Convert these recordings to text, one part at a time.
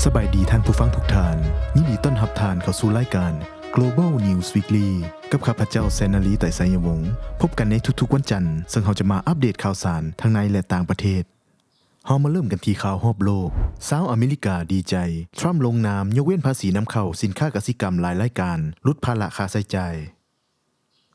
สบายดีท่านผู้ฟังทุกท่านยินดีต้อนรับท่านเข้าสู่รายการ Global News Weekly กับข้าพเจ้าแสนนลีไต่ไสยวงศ์พบกันในทุกๆวันจันทร์ซึ่งเราจะมาอัปเดตข่าวสารทั้งในและต่างประเทศเฮามาเริ่มกันที่ข่าวรอบโลกชาวอเมริกาดีใจทรัมป์ลงนามยกเว้นภาษีนำเข้าสินค้ากสิกรรมหลายรายการลดภาระค่าใช้จ่าย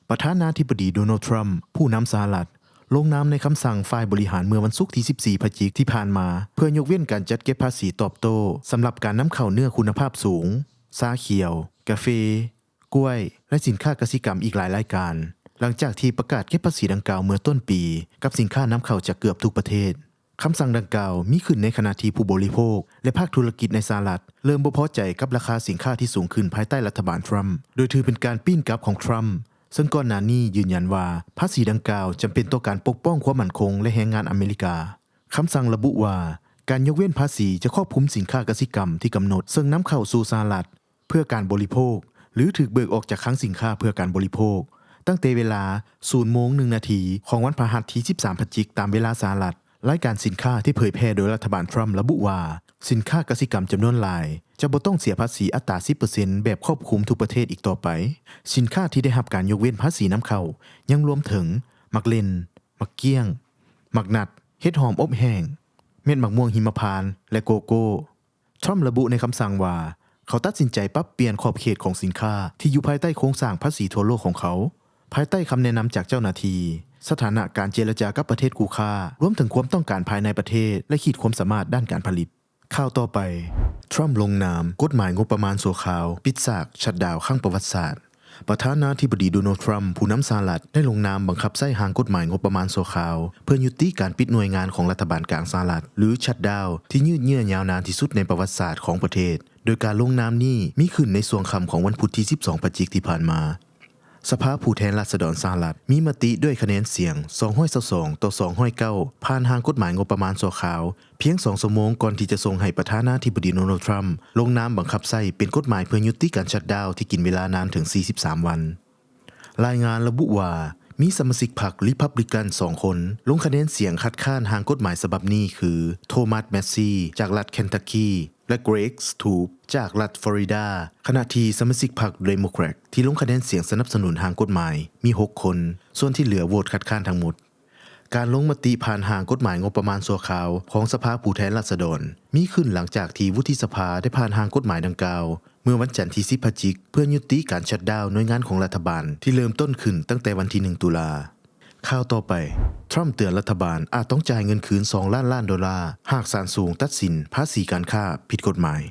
ประธานาธิบดีโดนัลด์ทรัมป์ผู้นำสหรัฐลงนามในคำสั่งฝ่ายบริหารเมื่อวันศุกร์ที่14พฤศจิกายนที่ผ่านมาเพื่อยกเว้นการจัดเก็บภาษีตอบโต้สำหรับการนำเข้าเนื้อคุณภาพสูงชาเขียวกาแฟกล้วยและสินค้ากสิกรรมอีกหลายรายการหลังจากที่ประกาศเก็บภาษีดังกล่าวเมื่อต้นปีกับสินค้านำเข้าจากเกือบทุกประเทศคำสั่งดังกล่าวมีขึ้นในขณะที่ผู้บริโภคและภาคธุรกิจในสหรัฐเริ่มบ่พอใจกับราคาสินค้าที่สูงขึ้นภายใต้รัฐบาลทรัมป์โดยถือเป็นการปิ้นกลับของทรัมป์ซึ่งก่อนหน้านี้ยืนยันว่าภาษีดังกล่าวจำเป็นต่อการปกป้องความมั่นคงและแรงงานอเมริกาคำสั่งระบุว่าการยกเว้นภาษีจะครอบคลุมสินค้ากสิกรรมที่กำหนดซึ่งนำเข้าสู่สหรัฐเพื่อการบริโภคหรือถูกเบิกออกจากคลังสินค้าเพื่อการบริโภคตั้งแต่เวลา 0:01 น.ของวันพฤหัสที่13พฤศจิกายนตามเวลาสหรัฐรายการสินค้าที่เผยแพร่โดยรัฐบาลทรัมป์ระบุว่าสินค้ากสิกรรมจำนวนหลายจะบ่ต้องเสียภาษีอัตรา 10% แบบครอบคลุมทุกประเทศอีกต่อไปสินค้าที่ได้รับการยกเว้นภาษีนำเข้ายังรวมถึงมักเล่นมักเกี้ยงมักนัดเห็ดหอมอบแห้งเม็ดมักม่วงหิมพานต์และโกโก้ทรัมป์ระบุในคำสั่งว่าเขาตัดสินใจปรับเปลี่ยนขอบเขตของสินค้าที่อยู่ภายใต้โครงสร้างภาษีทั่วโลกของเขาภายใต้คำแนะนำจากเจ้าหน้าที่สถานะการเจรจากับประเทศคู่ค้ารวมถึงความต้องการภายในประเทศและขีดความสามารถด้านการผลิตข่าวต่อไปทรัมป์ลงนามกฎหมายงบประมาณชั่วคราวปิดฉากชัตดาวน์ครั้งประวัติศาสตร์ประธานาธิบดีโดนัลด์ทรัมป์ผู้นำสหรัฐได้ลงนามบังคับใช้หางกฎหมายงบประมาณชั่วคราวเพื่อยุติการปิดหน่วยงานของรัฐบาลกลางสหรัฐหรือชัตดาวน์ที่ยืดเยื้อยาวนานที่สุดในประวัติศาสตร์ของประเทศโดยการลงนามนี้มีขึ้นในช่วงค่ำของวันพุธที่12พฤศจิกายนที่ผ่านมาสภาผู้แทนราษฎรสหรัฐมีมติด้วยคะแนนเสียง222ต่อ209ผ่านหางกฎหมายงบประมาณชั่วคราวเพียง2ชั่วโมงก่อนที่จะส่งให้ประธานาธิบดีโดนัลด์ทรัมป์ลงนามบังคับใช้เป็นกฎหมายเพื่อยุติการชัตดาวน์ที่กินเวลานานถึง43วันรายงานระบุว่ามีสมาชิกพรรคริพับลิกัน2คนลงคะแนนเสียงคัดค้านหางกฎหมายฉบับนี้คือโทมัสแมสซี่จากรัฐเคนทักกีและเกรกสทูปจากรัฐฟลอริดาขณะที่สมาชิกพรรคเดโมแครตที่ลงคะแนนเสียงสนับสนุนหางกฎหมายมี6คนส่วนที่เหลือโหวตคัดค้านทั้งหมดการลงมติผ่านหางกฎหมายงบประมาณชั่วคราวของสภาผู้แทนราษฎรมีขึ้นหลังจากที่วุฒิสภาได้ผ่านหางกฎหมายดังกล่าวเมื่อวันจันทร์ที่10พฤศจิกายนเพื่อยุติการชัตดาวน์หน่วยงานของรัฐบาลที่เริ่มต้นขึ้นตั้งแต่วันที่1ตุลาข่าวต่อไปทรัมป์เตือนรัฐบาลอาจต้องจ่ายเงินคืน$2 ล้านหากศาลสูงตัดสินภาษีการค้าผิดกฎหมาย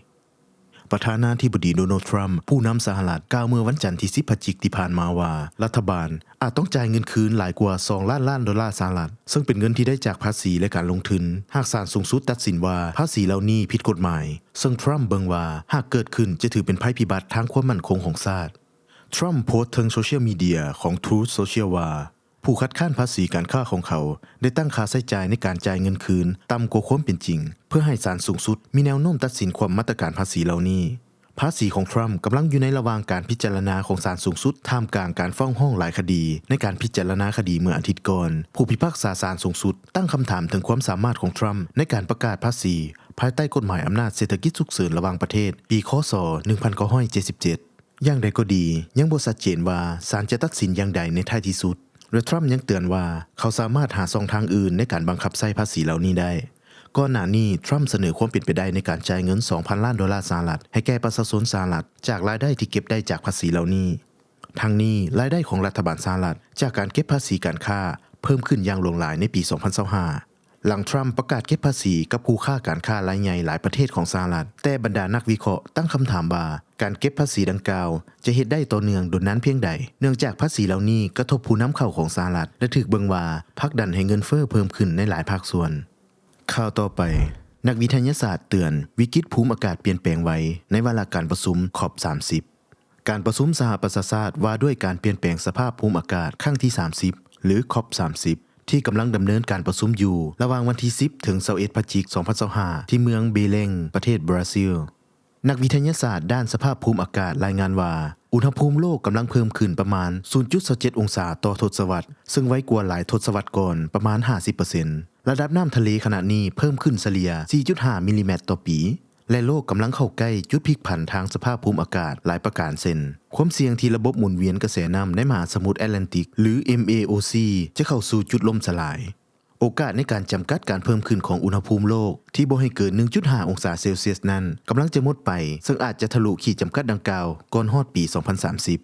ประธานาธิบดีโดนัลด์ทรัมป์ผู้นำสหรัฐกล่าวเมื่อวันจันทร์ที่10พฤศจิกายนที่ผ่านมาว่ารัฐบาลอาจต้องจ่ายเงินคืนหลายกว่า$2 ล้านสหรัฐซึ่งเป็นเงินที่ได้จากภาษีและการลงทุนหากศาลสูงสุดตัดสินว่าภาษีเหล่านี้ผิดกฎหมายซึ่งทรัมป์เบิ่งว่าหากเกิดขึ้นจะถือเป็นภัยพิบัติทางความมั่นคงของชาติทรัมป์โพสต์ทางโซเชียลมีเดียของ Truth Social ว่าผู้คัดค้านภาษีการค้าของเขาได้ตั้งค่าใช้จ่ายในการจ่ายเงินคืนต่ำกว่าความเป็นจริงเพื่อให้ศาลสูงสุดมีแนวโน้มตัดสินความมาตรการภาษีเหล่านี้ภาษีของทรัมป์กำลังอยู่ในระหว่างการพิจารณาของศาลสูงสุดท่ามกลางการฟ้องร้องหลายคดีในการพิจารณาคดีเมื่ออาทิตย์ก่อนผู้พิพากษาศาลสูงสุดตั้งคำถามถึงความสามารถของทรัมป์ในการประกาศภาษีภายใต้กฎหมายอำนาจเศรษฐกิจฉุกเฉินระหว่างประเทศปีค.ศ. 1977อย่างใดก็ดียังบ่ชัดเจนว่าศาลจะตัดสินอย่างใดในท้ายที่สุดและทรัมป์ยังเตือนว่าเขาสามารถหาช่องทางอื่นในการบังคับใช้ภาษีเหล่านี้ได้ก่อนหน้านี้ทรัมป์เสนอความเป็นไปได้ในการจ่ายเงิน$2,000 ล้านสหรัฐให้แก่ประชาชนสหรัฐจากรายได้ที่เก็บได้จากภาษีเหล่านี้ทั้งนี้รายได้ของรัฐบาลสหรัฐจากการเก็บภาษีการค้าเพิ่มขึ้นอย่างหลวงหลายในปี 2025หลังทรัมป์ประกาศเก็บภาษีกับคู่ค้าการค้ารายใหญ่หลายประเทศของสหรัฐแต่บรรดานักวิเคราะห์ตั้งคำถามว่าการเก็บภาษีดังกล่าวจะเฮ็ดได้ต่อเนื่องโดยนั้นเพียงใดเนื่องจากภาษีเหล่านี้กระทบผู้นำเข้าของสหรัฐและถูกเบิ่งว่าผลักดันให้เงินเฟ้อเพิ่มขึ้นในหลายภาคส่วนข่าวต่อไปนักวิทยาศาสตร์เตือนวิกฤตภูมิอากาศเปลี่ยนแปลงไวในวาระการประชุม COP30 การประชุมสหประชาชาติว่าด้วยการเปลี่ยนแปลงสภาพภูมิอากาศครั้งที่30หรือ COP30 ที่กำลังดำเนินการประชุมอยู่ระหว่างวันที่10ถึง21พฤศจิกายน2025ที่เมืองเบเลงประเทศบราซิลนักวิทยาศาสตร์ด้านสภาพภูมิอากาศรายงานว่าอุณหภูมิโลกกำลังเพิ่มขึ้นประมาณ 0.27 องศาต่อทศวรรษซึ่งไว้กว่าหลายทศวรรษก่อนประมาณ 50% ระดับน้ำทะเลขณะนี้เพิ่มขึ้นเฉลี่ย 4.5 มิลลิเมตรต่อปี และโลกกำลังเข้าใกล้จุดพลิกผันทางสภาพภูมิอากาศหลายประการเช่นความเสี่ยงที่ระบบหมุนเวียนกระแสน้ำในมหาสมุทรแอตแลนติกหรือ MAOC จะเข้าสู่จุดล่มสลายโอกาสในการจำกัดการเพิ่มขึ้นของอุณหภูมิโลกที่บ่ให้เกิน 1.5 องศาเซลเซียสนั้นกำลังจะหมดไปซึ่งอาจจะทะลุขีดจำกัดดังกล่าวก่อนฮอดปี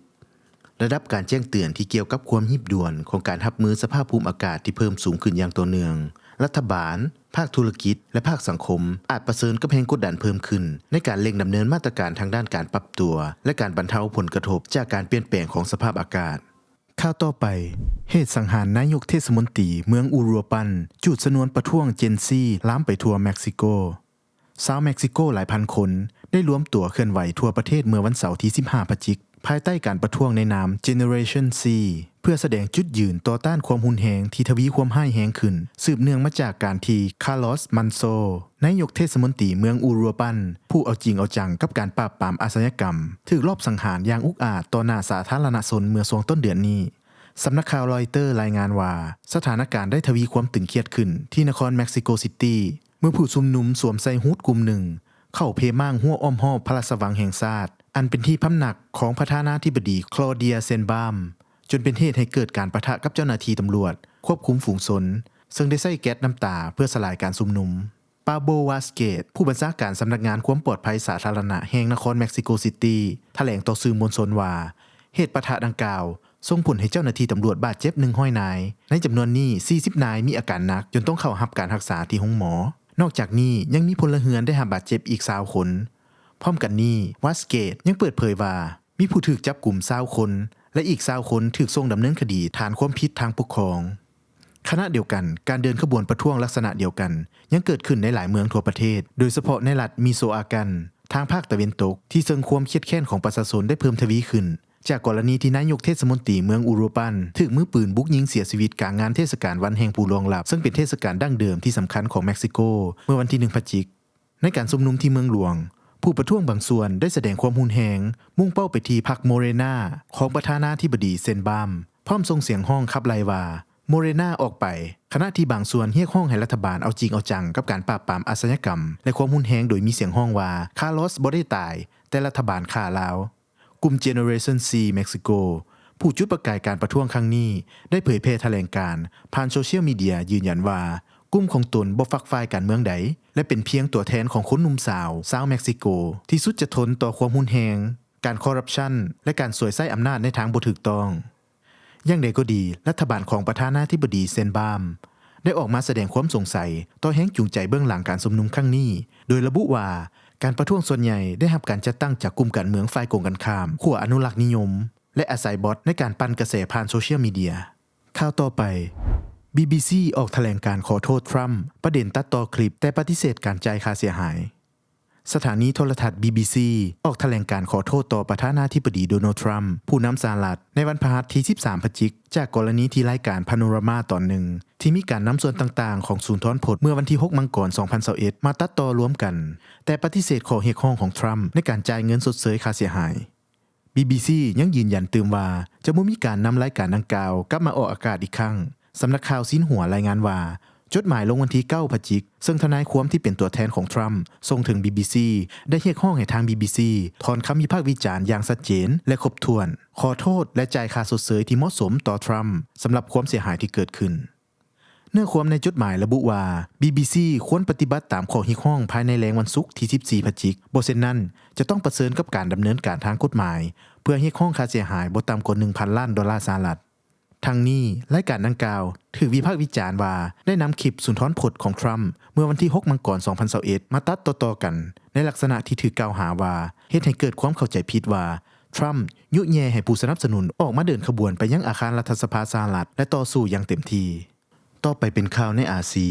2030 ระดับการแจ้งเตือนที่เกี่ยวกับความรีบด่วนของการรับมือสภาพภูมิอากาศที่เพิ่มสูงขึ้นอย่างต่อเนื่องรัฐบาลภาคธุรกิจและภาคสังคมอาจประเสริญกับแรงกดดันเพิ่มขึ้นในการเร่งดำเนินมาตรการทางด้านการปรับตัวและการบรรเทาผลกระทบจากการเปลี่ยนแปลงของสภาพอากาศข่าวต่อไปเหตุสังหารนายกเทศมนตรีเมืองอูรัวปันจุดชนวนประท้วงเจนซีล้ามไปทั่วเม็กซิโกชาวเม็กซิโกหลายพันคนได้รวมตัวเคลื่อนไหวทั่วประเทศเมื่อวันเสาร์ที่15พฤศจิกายนภายใต้การประท้วงในนาม Generation C เพื่อแสดงจุดยืนต่อต้านความรุนแรงที่ทวีความร้ายแรงขึ้นสืบเนื่องมาจากการที่คาร์ลอสมันโซนายกเทศมนตรีเมืองอูรัวปันผู้เอาจริงเอาจังกับการปราบปรามอาชญากรรมถูกลอบสังหารอย่างอุกอาจต่อหน้าสาธารณชนเมื่อช่วงต้นเดือนนี้สำนักข่าวรอยเตอร์รายงานว่าสถานการณ์ได้ทวีความตึงเครียดขึ้นที่นครเม็กซิโกซิตี้เมื่อผู้ชุมนุมสวมใส่ฮู้ดกลุ่มหนึ่งเข้าเพม่างหัวอ้อมหอบพระราชวังแห่งชาติอันเป็นที่พำนักของประธานาธิบดีคลอเดียเซนบามจนเป็นเหตุให้เกิดการปะทะกับเจ้าหน้าที่ตำรวจควบคุมฝูงชนซึ่งได้ใช้แก๊สน้ำตาเพื่อสลายการชุมนุมปาโบวาสเกตผู้บัญชาการสำนักงานความปลอดภัยสาธารณะแห่งนครเม็กซิโกซิตี้แถลงต่อสื่อมวลชนว่าเหตุปะทะดังกล่าวส่งผลให้เจ้าหน้าที่ตำรวจบาดเจ็บ100 นายในจำนวนนี้40 นายมีอาการหนักจนต้องเข้ารับการรักษาที่โรงหมอนอกจากนี้ยังมีพลเรือนได้รับบาดเจ็บอีก20 คนพร้อมกันนี้วาสเกตยังเปิดเผยว่ามีผู้ถูกจับกุม20 คนและอีก20 คนถูกส่งดำเนินคดีฐานความผิดทางปกครองขณะเดียวกันการเดินขบวนประท้วงลักษณะเดียวกันยังเกิดขึ้นในหลายเมืองทั่วประเทศโดยเฉพาะในรัฐมิโซอากันทางภาคตะวันตกที่ซึ่งความเครียดแค้นของประชาชนได้เพิ่มทวีขึ้นจากกรณีที่นายกเทศมนตรีเมืองอูรัวปันถูกมือปืนบุกยิงเสียชีวิตกลางงานเทศกาลวันแห่งผู้ล่วงลับซึ่งเป็นเทศกาลดั้งเดิมที่สำคัญของเม็กซิโกเมื่อวันที่1พฤศจิกายนในการชุมนุมที่เมืองหลวงผู้ประท้วงบางส่วนได้แสดงความรุนแรงมุ่งเป้าไปที่พรรคโมเรนาของประธานาธิบดีเซนบามพร้อมส่งเสียงห้องขับไล่ว่าโมเรนาออกไปขณะที่บางส่วนเรียกร้องให้รัฐบาลเอาจริงเอาจังกับการปราบปรามอาชญากรรมและความรุนแรงโดยมีเสียงร้องว่าคาร์ลอสบ่ได้ตายแต่รัฐบาลฆ่าแล้วกลุ่ม Generation C เม็กซิโกผู้จุดประกายการประท้วงครั้งนี้ได้เผยแพร่แถลงการณ์ผ่านโซเชียลมีเดียยืนยันว่ากลุ่มของตนบ่ฝักฝ่ายการเมืองใดและเป็นเพียงตัวแทนของคนหนุ่มสาวชาวเม็กซิโกที่สุดจะทนต่อความรุนแรงการคอร์รัปชันและการสวยไส้อำนาจในทางบ่ถูกต้องอย่างใดก็ดีรัฐบาลของประธานาธิบดีเซนบามได้ออกมาแสดงความสงสัยต่อแรงจูงใจเบื้องหลังการชุมนุมครั้งนี้โดยระบุว่าการประท้วงส่วนใหญ่ได้รับการจัดตั้งจากกลุ่มการเมืองฝ่ายตรงกันข้ามขั้วอนุรักษ์นิยมและอาศัยบอทในการปั่นกระแสผ่านโซเชียลมีเดียข่าวต่อไป BBC ออกแถลงการขอโทษทรัมป์ประเด็นตัดต่อคลิปแต่ปฏิเสธการจ่ายค่าเสียหายสถานีโทรทัศน์ BBC ออกแถลงการขอโทษต่อประธานาธิบดีโดนัลด์ทรัมป์ผู้นำสหรัฐในวันพฤหัสที่13พฤศจิกายนจากกรณีที่รายการพาโนรามาตอนหนึ่งที่มีการนำส่วนต่างๆของศูนย์ถอนผลเมื่อวันที่6 มังกร 2021มาตัดต่อรวมกันแต่ปฏิเสธข้อเรียกร้องของทรัมป์ในการจ่ายเงินชดเชยค่าเสียหาย BBC ยังยืนยันตืมว่าจะบ่มีการนำรายการดังกล่าวกลับมาออกอากาศอีกครั้งสำนักข่าวซินหัวรายงานว่าจดหมายลงวันที่9พฤศจิกายนซึ่งทนายความที่เป็นตัวแทนของทรัมป์ส่งถึง BBC ได้เรียกร้องให้ทาง BBC ถอนคำวิพากษ์วิจารณ์อย่างชัดเจนและครบถ้วนขอโทษและจ่ายค่าชดเชยที่เหมาะสมต่อทรัมป์สำหรับความเสียหายที่เกิดขึ้นเนื้อความในจดหมายระบุว่า BBC ควรปฏิบัติตามข้อเรียกร้องภายในแรงวันศุกร์ที่14พฤศจิกายนบ่เช่นนั้นจะต้องประเสริญกับการดำเนินการทางกฎหมายเพื่อเรียกร้องค่าเสียหายบ่ต่ำกว่า 1,000 ล้านดอลลาร์สหรัฐทั้งนี้รายการดังกล่าวถูกวิพากษ์วิจารณ์ว่าได้นำคลิปสุนทรพจน์ของทรัมป์เมื่อวันที่6 มังกร 2021มาตัดต่อๆกันในลักษณะที่ถูกกล่าวหาว่าเฮ็ดให้เกิดความเข้าใจผิดว่าทรัมป์ยุแย่ให้ผู้สนับสนุนออกมาเดินขบวนไปยังอาคารรัฐสภาสหรัฐและต่อสู้อย่างเต็มที่ต่อไปเป็นข่าวในอาซี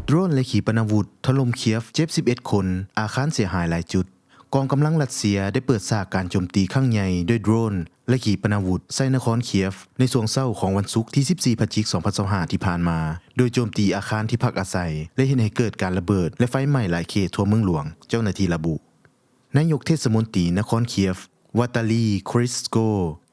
โดรนและขีปนาวุธถล่มเคียฟเจ็บ11 คนอาคารเสียหายหลายจุดกองกำลังรัสเซียได้เปิดฉากการโจมตีครั้งใหญ่ด้วยโดรนและขีปนาวุธใส่นครเคียฟในช่วงเช้าของวันศุกร์ที่14พฤศจิกายน 2025 ที่ผ่านมาโดยโจมตีอาคารที่พักอาศัยและเฮ็ดให้เกิดการระเบิดและไฟไหม้หลายเขตทั่วเมืองหลวงเจ้าหน้าที่ระบุนายกเทศมนตรีนครเคียฟวาตาลีคริสโก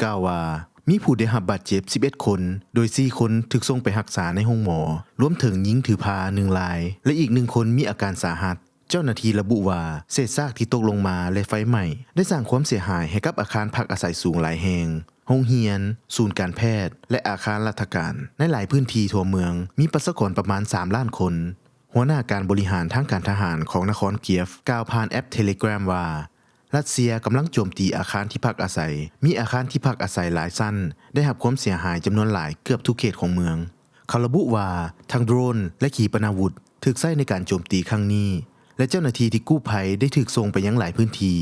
กล่าวว่ามีผู้ได้รับบาดเจ็บ11 คนโดย4 คนถูกส่งไปรักษาในโรงหมอรวมถึงหญิงถือพา1 รายและอีก1 คนมีอาการสาหัส เจ้าหน้าที่ระบุว่าเศษซากที่ตกลงมาและไฟไหม้ได้สร้างความเสียหายให้กับอาคารพักอาศัยสูงหลายแห่งโรงเรียนศูนย์การแพทย์และอาคารราชการในหลายพื้นที่ทั่วเมืองมีประชากรประมาณ3ล้านคนหัวหน้าการบริหารทางการทหารของนครเกียฟกล่าวผ่านแอป Telegram ว่ารัสเซียกำลังโจมตีอาคารที่พักอาศัยมีอาคารที่พักอาศัยหลายชั้นได้รับความเสียหายจำนวนหลายเกือบทุกเขตของเมืองเขาระบุว่าทั้งโดรนและขีปนาวุธถูกใช้ในการโจมตีครั้งนี้และเจ้าหน้าที่ที่กู้ภัยได้ถูกส่งไปยังหลายพื้นที่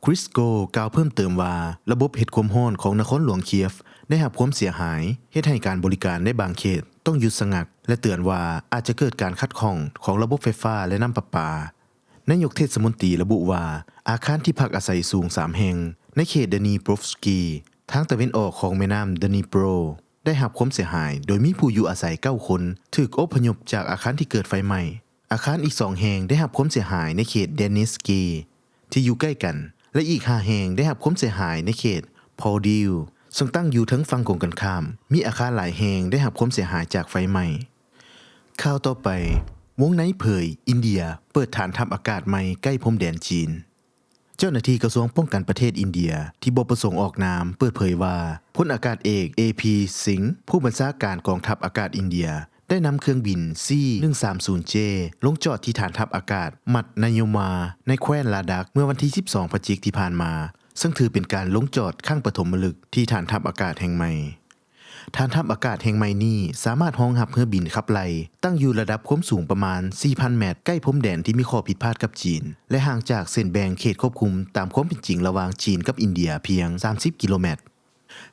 คริสโกกล่าวเพิ่มเติมว่าระบบเฮ็ดความร้อนของนครหลวงเคียฟได้รับความเสียหายเฮ็ดให้การบริการในบางเขตต้องหยุดชะงักและเตือนว่าอาจจะเกิดการขัดข้องของระบบไฟฟ้าและน้ำประปานายกเทศมนตรีระบุว่าอาคารที่พักอาศัยสูง3แห่งในเขตเดนีโปรฟสกีทางตะวันออกของแม่น้ำเดนีโปรได้รับความเสียหายโดยมีผู้อยู่อาศัย9คนถูกอพยพจากอาคารที่เกิดไฟไหม้อาคารอีก2แห่งได้รับความเสียหายในเขตเดนิสกีที่อยู่ใกล้กันและอีก5แห่งได้รับความเสียหายในเขตพอลดิลซึ่งตั้งอยู่ทั้งฝั่งตรงกันข้ามมีอาคารหลายแห่งได้รับความเสียหายจากไฟไหม้ข่าวต่อไปวงในเผยอินเดียเปิดฐานทัพอากาศใหม่ใกล้พรมแดนจีนเจ้าหน้าที่กระทรวงป้องกันประเทศอินเดียที่บ่ประสงค์ออกนามเปิดเผยว่าพลอากาศเอก AP สิงห์ผู้บัญชาการกองทัพอากาศอินเดียได้นำเครื่องบิน C-130J ลงจอดที่ฐานทัพอากาศมัดนายมาในแคว้นลาดักเมื่อวันที่12พฤศจิกายนที่ผ่านมาซึ่งถือเป็นการลงจอดครั้งปฐมฤกษ์ที่ฐานทัพอากาศแห่งใหม่ฐานทัพอากาศแห่งใหม่นี้สามารถรองรับเรือบินขับไล่ตั้งอยู่ระดับความสูงประมาณ 4,000 เมตรใกล้พรมแดนที่มีข้อผิดพลาดกับจีนและห่างจากเส้นแบ่งเขตควบคุมตามความเป็นจริงระหว่างจีนกับอินเดียเพียง30กิโลเมตร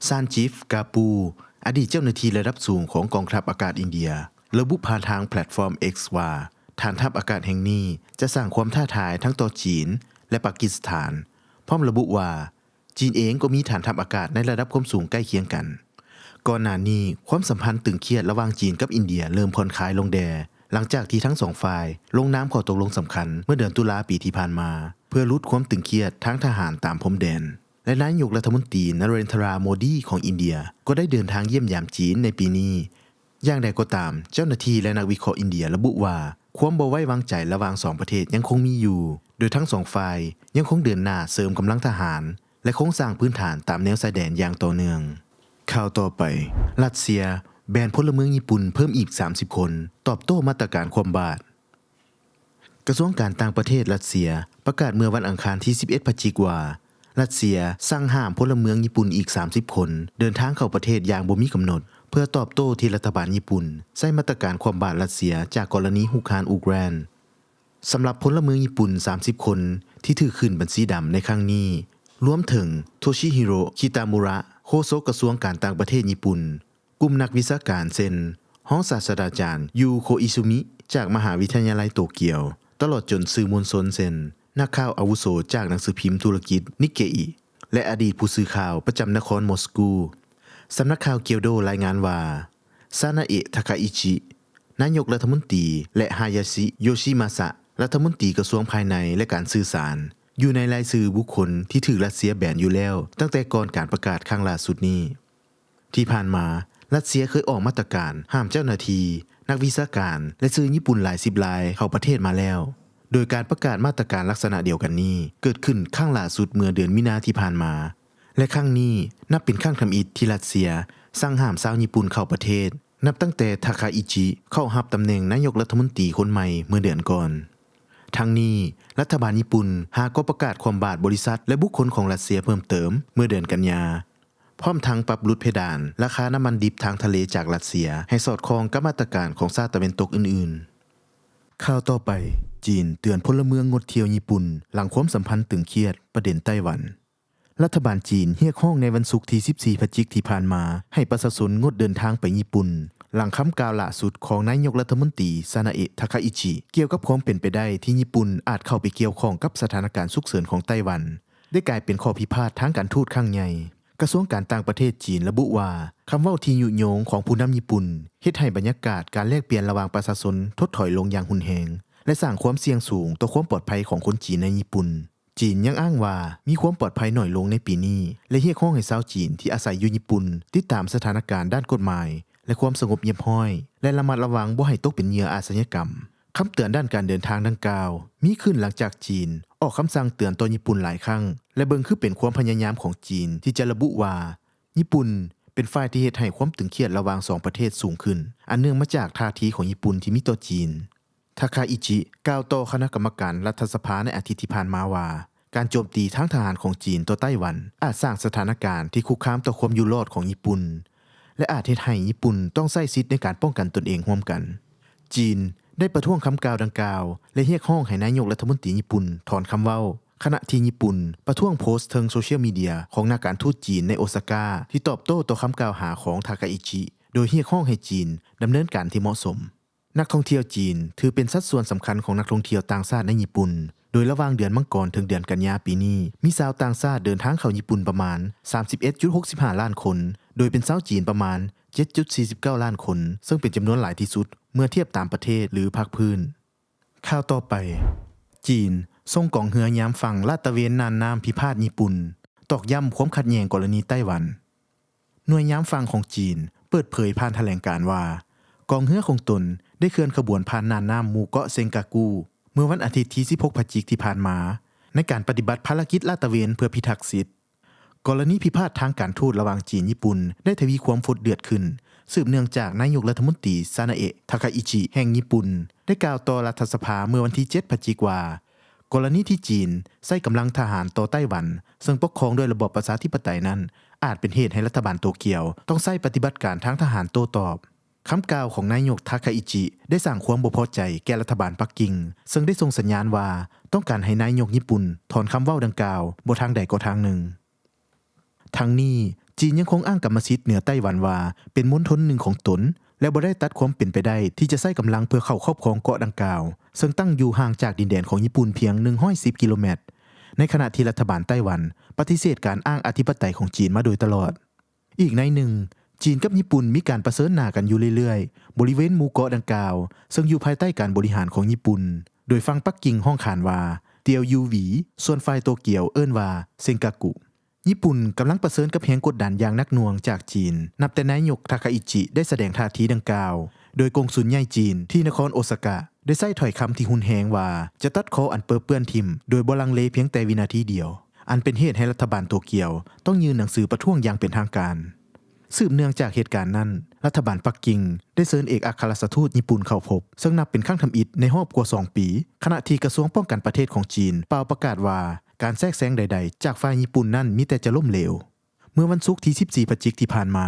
ซานจิฟกาปูอดีตเจ้าหน้าที่ระดับสูงของกองทัพอากาศอินเดียระบุผ่านทางแพลตฟอร์ม X ว่าฐานทัพอากาศแห่งนี้จะสร้างความท้าทายทั้งต่อจีนและปากีสถานพร้อมระบุว่าจีนเองก็มีฐานทัพอากาศในระดับความสูงใกล้เคียงกันก่อนหน้านี้ความสัมพันธ์ตึงเครียดระหว่างจีนกับอินเดียเริ่มผ่อนคลายลงแดหลังจากที่ทั้งสองฝ่ายลงนามข้อตกลงสำคัญเมื่อเดือนตุลาปีที่ผ่านมาเพื่อลดความตึงเครียดทางทหารตามพรมแดนและนายกรัฐมนตรีนเรนทราโมดีของอินเดียก็ได้เดินทางเยี่ยมยามจีนในปีนี้อย่างใดก็ตามเจ้าหน้าที่และนักวิเคราะห์อินเดียระบุว่าความบ่ไว้วางใจระหว่าง2ประเทศยังคงมีอยู่โดยทั้ง2ฝ่ายยังคงเดินหน้าเสริมกำลังทหารและโครงสร้างพื้นฐานตามแนวชายแดนอย่างต่อเนื่องข่าวต่อไปรัสเซียแบนพลเมืองญี่ปุ่นเพิ่มอีก30คนตอบโต้มาตรการความบาดกระทรวงการต่างประเทศรัสเซียประกาศเมื่อวันอังคารที่11พฤศจิกายนว่ารัสเซียสั่งห้ามพลเมืองญี่ปุ่นอีก30คนเดินทางเข้าประเทศอย่างบ่มีกำหนดเพื่อตอบโต้ที่รัฐบาลญี่ปุ่นใช้มาตรการความบาดรัสเซียจากกรณีฮุกคานอูแกรนสำหรับพลเมืองญี่ปุ่น30คนที่ถือขึ้นบัญชีดำในครั้งนี้รวมถึงโทชิฮิโร่คิตามุระโฆษกกระทรวงการต่างประเทศญี่ปุ่นกลุ่มนักวิชาการเช่นห้องศาสตราจารย์ยูโคอิซุมิจากมหาวิทยาลัยโตเกียวตลอดจนสื่อมวลชนเช่นนักข่าวอาวุโสจากหนังสือพิมพ์ธุรกิจนิกเกอิและอดีตผู้สื่อข่าวประจำนครมอสโกสำนักข่าวเกียวโดรายงานว่าซานาเอะทาคาอิชินายกรัฐมนตรีและฮายาชิโยชิมาสะรัฐมนตรีกระทรวงภายในและการสื่อสารอยู่ในรายชื่อบุคคลที่ถูกรัสเซียแบนอยู่แล้วตั้งแต่ก่อนการประกาศครั้งล่าสุดนี้ที่ผ่านมารัสเซียเคยออกมาตรการห้ามเจ้าหน้าที่นักวิชาการและสื่อญี่ปุ่นหลาย10รายเข้าประเทศมาแล้วโดยการประกาศมาตรการลักษณะเดียวกันนี้เกิดขึ้นครั้งล่าสุดเมื่อเดือนมีนาที่ผ่านมาและครั้งนี้นับเป็นครั้งทำอิฐที่รัสเซียสั่งห้ามชาวญี่ปุ่นเข้าประเทศนับตั้งแต่ทาคาอิจิเข้ารับตำแหน่งนายกรัฐมนตรีคนใหม่เมื่อเดือนก่อนทั้งนี้รัฐบาลญี่ปุ่นหาก็ประกาศความบาดบริษัทและบุคคลของรัสเซียเพิ่มเติมเมื่อเดือนกันยาพร้อมทั้งปรับลดเพดานราคาน้ำมันดิบทางทะเลจากรัสเซียให้สอดคล้องกับมาตรการของชาติตะวันตกอื่นๆข่าวต่อไปจีนเตือนพลเมืองงดเที่ยวญี่ปุ่นหลังความสัมพันธ์ตึงเครียดประเด็นไต้หวันรัฐบาลจีนเรียกร้องในวันศุกร์ที่14พฤศจิกายนที่ผ่านมาให้ประชาชนงดเดินทางไปญี่ปุ่นหลังคำกล่าวล่าสุดของนายกรัฐมนตรีซานาเอะทาคาอิชิเกี่ยวกับความเป็นไปได้ที่ญี่ปุ่นอาจเข้าไปเกี่ยวข้องกับสถานการณ์ฉุกเฉินของไต้หวันได้กลายเป็นข้อพิพาททางการทูตครั้งใหญ่กระทรวงการต่างประเทศจีนระบุว่าคำเว้าที่ยุยงของผู้นำญี่ปุ่นเฮ็ดให้บรรยากาศการแลกเปลี่ยนระหว่างประชาชนถดถอยลงอย่างรุนแรงและสร้างความเสี่ยงสูงต่อความปลอดภัยของคนจีนในญี่ปุ่นจีนยังอ้างว่ามีความปลอดภัยน้อยลงในปีนี้และเรียกร้องให้ชาวจีนที่อาศัยอยู่ญี่ปุ่นติดตามสถานการณ์ด้านกฎหมายและความสงบเรียบร้อยและระมัดระวังบ่ให้ตกเป็นเหยื่ออาชญากรรม คำเตือนด้านการเดินทางดังกล่าวมีขึ้นหลังจากจีนออกคำสั่งเตือนต่อญี่ปุ่นหลายครั้งและเบิ่งคือเป็นความพยายามของจีนที่จะระบุว่าญี่ปุ่นเป็นฝ่ายที่เฮ็ดให้ความตึงเครียดระหว่าง2ประเทศสูงขึ้นอันเนื่องมาจากท่าทีของญี่ปุ่นที่มีต่อจีนทาคาอิจิกล่าวต่อคณะกรรมการรัฐสภาในอาทิตย์ที่ผ่านมาว่าการโจมตีทางทหารของจีนต่อไต้หวันอาจสร้างสถานการณ์ที่คุกคามต่อความอยู่รอดของญี่ปุ่นและอาจเฮ็ดให้ญี่ปุ่นต้องใช้สิทธิ์ในการป้องกันตนเองร่วมกันจีนได้ประท้วงคำกล่าวดังกล่าวและเรียกร้องให้นายกรัฐมนตรีญี่ปุ่นถอนคำเว้าขณะที่ญี่ปุ่นประท้วงโพสต์ทางโซเชียลมีเดียของนักการทูตจีนในโอซาก้าที่ตอบโต้ต่อคำกล่าวหาของทาคาอิจิโดยเรียกร้องให้จีนดำเนินการที่เหมาะสมนักท่องเที่ยวจีนถือเป็นสัดส่วนสำคัญของนักท่องเที่ยวต่างชาติในญี่ปุ่นโดยระหว่างเดือนมังกรถึงเดือนกันยายนปีนี้มีชาวต่างชาติเดินทางเข้าญี่ปุ่นประมาณ 31.65 ล้านคนโดยเป็นชาวจีนประมาณ 7.49 ล้านคนซึ่งเป็นจำนวนหลายที่สุดเมื่อเทียบตามประเทศหรือภาคพื้นข่าวต่อไปจีนส่งกองเรือยามฝั่งลาดตระเวนน่านน้ำพิพาทญี่ปุ่นตอกย้ำความขัดแย้งกรณีไต้หวันหน่วยยามฝั่งของจีนเปิดเผยผ่านแถลงการณ์ว่ากองเรือของตนได้เคลื่อนขบวนผ่านน่านน้ำหมู่เกาะเซงกากูเมื่อวันอาทิตย์ที่16พฤศจิกายนที่ผ่านมาในการปฏิบัติภารกิจลาดตระเวนเพื่อพิทักษ์สิทธิ์กรณีพิพาททางการทูตระหว่างจีนญี่ปุ่นได้ทวีความฟดเดือดขึ้นสืบเนื่องจากนายกรัฐมนตรีซานาเอะทาคาอิจิแห่งญี่ปุ่นได้กล่าวต่อรัฐสภาเมื่อวันที่7พฤศจิกายนว่ากรณีที่จีนใช้กำลังทหารต่อไต้หวันซึ่งปกครองโดยระบอบประชาธิปไตยนั้นอาจเป็นเหตุให้รัฐบาลโตเกียวต้องใช้ปฏิบัติการทางทหารโต้ตอบคำกล่าวของนายกทาคาอิจิได้สร้างความบ่พอใจแก่รัฐบาลปักกิ่งซึ่งได้ส่งสัญญาณว่าต้องการให้นายกญี่ปุ่นถอนคำเว้าดังกล่าวบ่ทางใดก็ทางหนึ่งทั้งนี้จีนยังคงอ้างกรรมสิทธิ์เหนือไต้หวันว่าเป็นมณฑลหนึ่งของตนและบ่ได้ตัดความเป็นไปได้ที่จะใช้กำลังเพื่อเข้าครอบครองเกาะดังกล่าวซึ่งตั้งอยู่ห่างจากดินแดนของญี่ปุ่นเพียง110กิโลเมตรในขณะที่รัฐบาลไต้หวันปฏิเสธการอ้างอธิปไตยของจีนมาโดยตลอดอีกในหนึ่งจีนกับญี่ปุ่นมีการประเสริญหน้ากันอยู่เรื่อยๆบริเวณหมู่เกาะดังกล่าวซึ่งอยู่ภายใต้การบริหารของญี่ปุ่นโดยฝั่งปักกิ่งห้องขานว่าเตียวยูหวีส่วนฝ่ายโตเกียวเอิ้นว่าเซงกากุญี่ปุ่นกำลังประเสริญกับแรงกดดันอย่างหนักหน่วงจากจีนนับแต่นายกทาคาอิจิได้แสดงท่าทีดังกล่าวโดยกงสุลใหญ่จีนที่นครโอซาก้าได้ใช้ถ้อยคำที่หุนแฮงว่าจะตัดคออันเปื้อนทิ่มโดยบ่ลังเลเพียงแต่วินาทีเดียวอันเป็นเหตุให้รัฐบาลโตเกียวต้องยื่นหนังสือประท้วงอย่างเป็นทางการสืบเนื่องจากเหตุการณ์นั้นรัฐบาลปักกิ่งได้เชิญเอกอัครราชทูตญี่ปุ่นเข้าพบซึ่งนับเป็นครั้งทำอิฐในรอบกว่า2ปีขณะที่กระทรวงป้องกันประเทศของจีนเป่าประกาศว่าการแทรกแซงใดๆจากฝ่ายญี่ปุ่นนั้นมีแต่จะล้มเหลวเมื่อวันศุกร์ที่14พฤศจิกายนที่ผ่านมา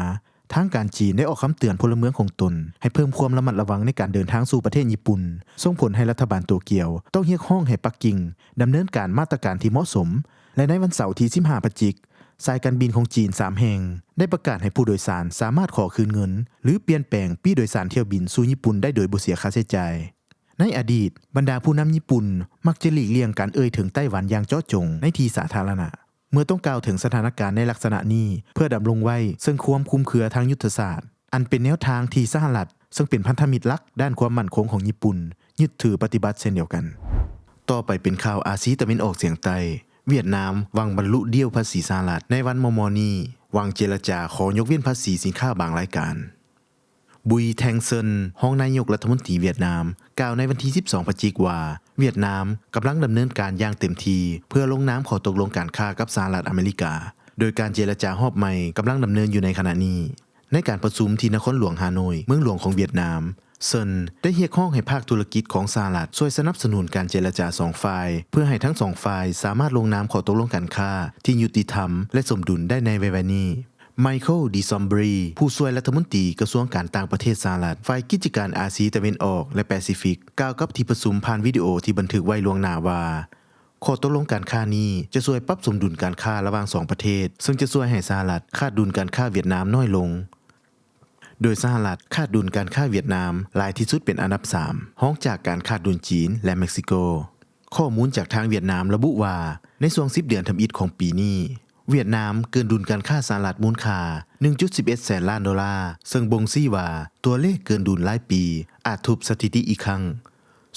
ทางการจีนได้ออกคำเตือนพลเมืองของตนให้เพิ่มความระมัดระวังในการเดินทางสู่ประเทศญี่ปุ่นส่งผลให้รัฐบาลโตเกียวต้องเรียกร้องให้ปักกิ่งดำเนินการมาตรการที่เหมาะสมและในวันเสาร์ที่15พฤศจิกายนสายการบินของจีน3แห่งได้ประกาศให้ผู้โดยสารสามารถขอคืนเงินหรือเปลี่ยนแปลงปีโดยสารเที่ยวบินสู่ญี่ปุ่นได้โดยบ่เสียค่าใช้จ่ายในอดีตบรรดาผู้นำญี่ปุ่นมักจะหลีกเลี่ยงการเอ่ยถึงไต้หวันอย่างเจาะจงในที่สาธารณะเมื่อต้องกล่าวถึงสถานการณ์ในลักษณะนี้เพื่อดำรงไว้ซึ่งความคุ้มเครือทางยุทธศาสตร์อันเป็นแนวทางที่สหรัฐซึ่งเป็นพันธมิตรหลักด้านความมั่นคงของญี่ปุ่นยึดถือปฏิบัติเช่นเดียวกันต่อไปเป็นข่าวอาซีตะวันออกเฉียงใต้เวียดนามวางบรรลุดีลภาษีสหรัฐในวันม.ม.นี้วางเจรจาขอยกเว้นภาษีสินค้าบางรายการบุยแทงเซินรองนายกรัฐมนตรีเวียดนามกล่าวในวันที่12พฤศจิกายนว่าเวียดนามกำลังดำเนินการอย่างเต็มที่เพื่อลงนามขอตกลงการค้ากับสหรัฐอเมริกาโดยการเจรจารอบใหม่กำลังดำเนินอยู่ในขณะนี้ในการประชุมที่นครหลวงฮานอยเมืองหลวงของเวียดนามเซินได้เรียกร้องให้ภาคธุรกิจของสหรัฐช่วยสนับสนุนการเจรจา2ฝ่ายเพื่อให้ทั้ง2ฝ่ายสามารถลงนามขอตกลงการค้าที่ยุติธรรมและสมดุลได้ในไวๆนี้ไมเคิลดิซอมบรีผู้ช่วยรัฐมนตรีกระทรวงการต่างประเทศสหรัฐฝ่ายกิจการอาซีตะวันออกและแปซิฟิกกล่าวกับที่ประชุมผ่านวิดีโอที่บันทึกไว้ล่วงหน้าว่าข้อตกลงการค้านี้จะช่วยปรับสมดุลการค้าระหว่าง2ประเทศซึ่งจะช่วยให้สหรัฐขาดดุลการค้าเวียดนามน้อยลงโดยสหรัฐขาดดุลการค้าเวียดนามหลายที่สุดเป็นอันดับ3รองจากการขาดดุลจีนและเม็กซิโกข้อมูลจากทางเวียดนามระบุว่าในช่วง10เดือนทำอิฐของปีนี้เวียดนามเกินดุลการค้าสหรัฐมูลค่า 1.11 แสนล้านดอลลาร์ซึ่งบ่งชี้ว่าตัวเลขเกินดุลรายปีอาจทุบสถิติอีกครั้ง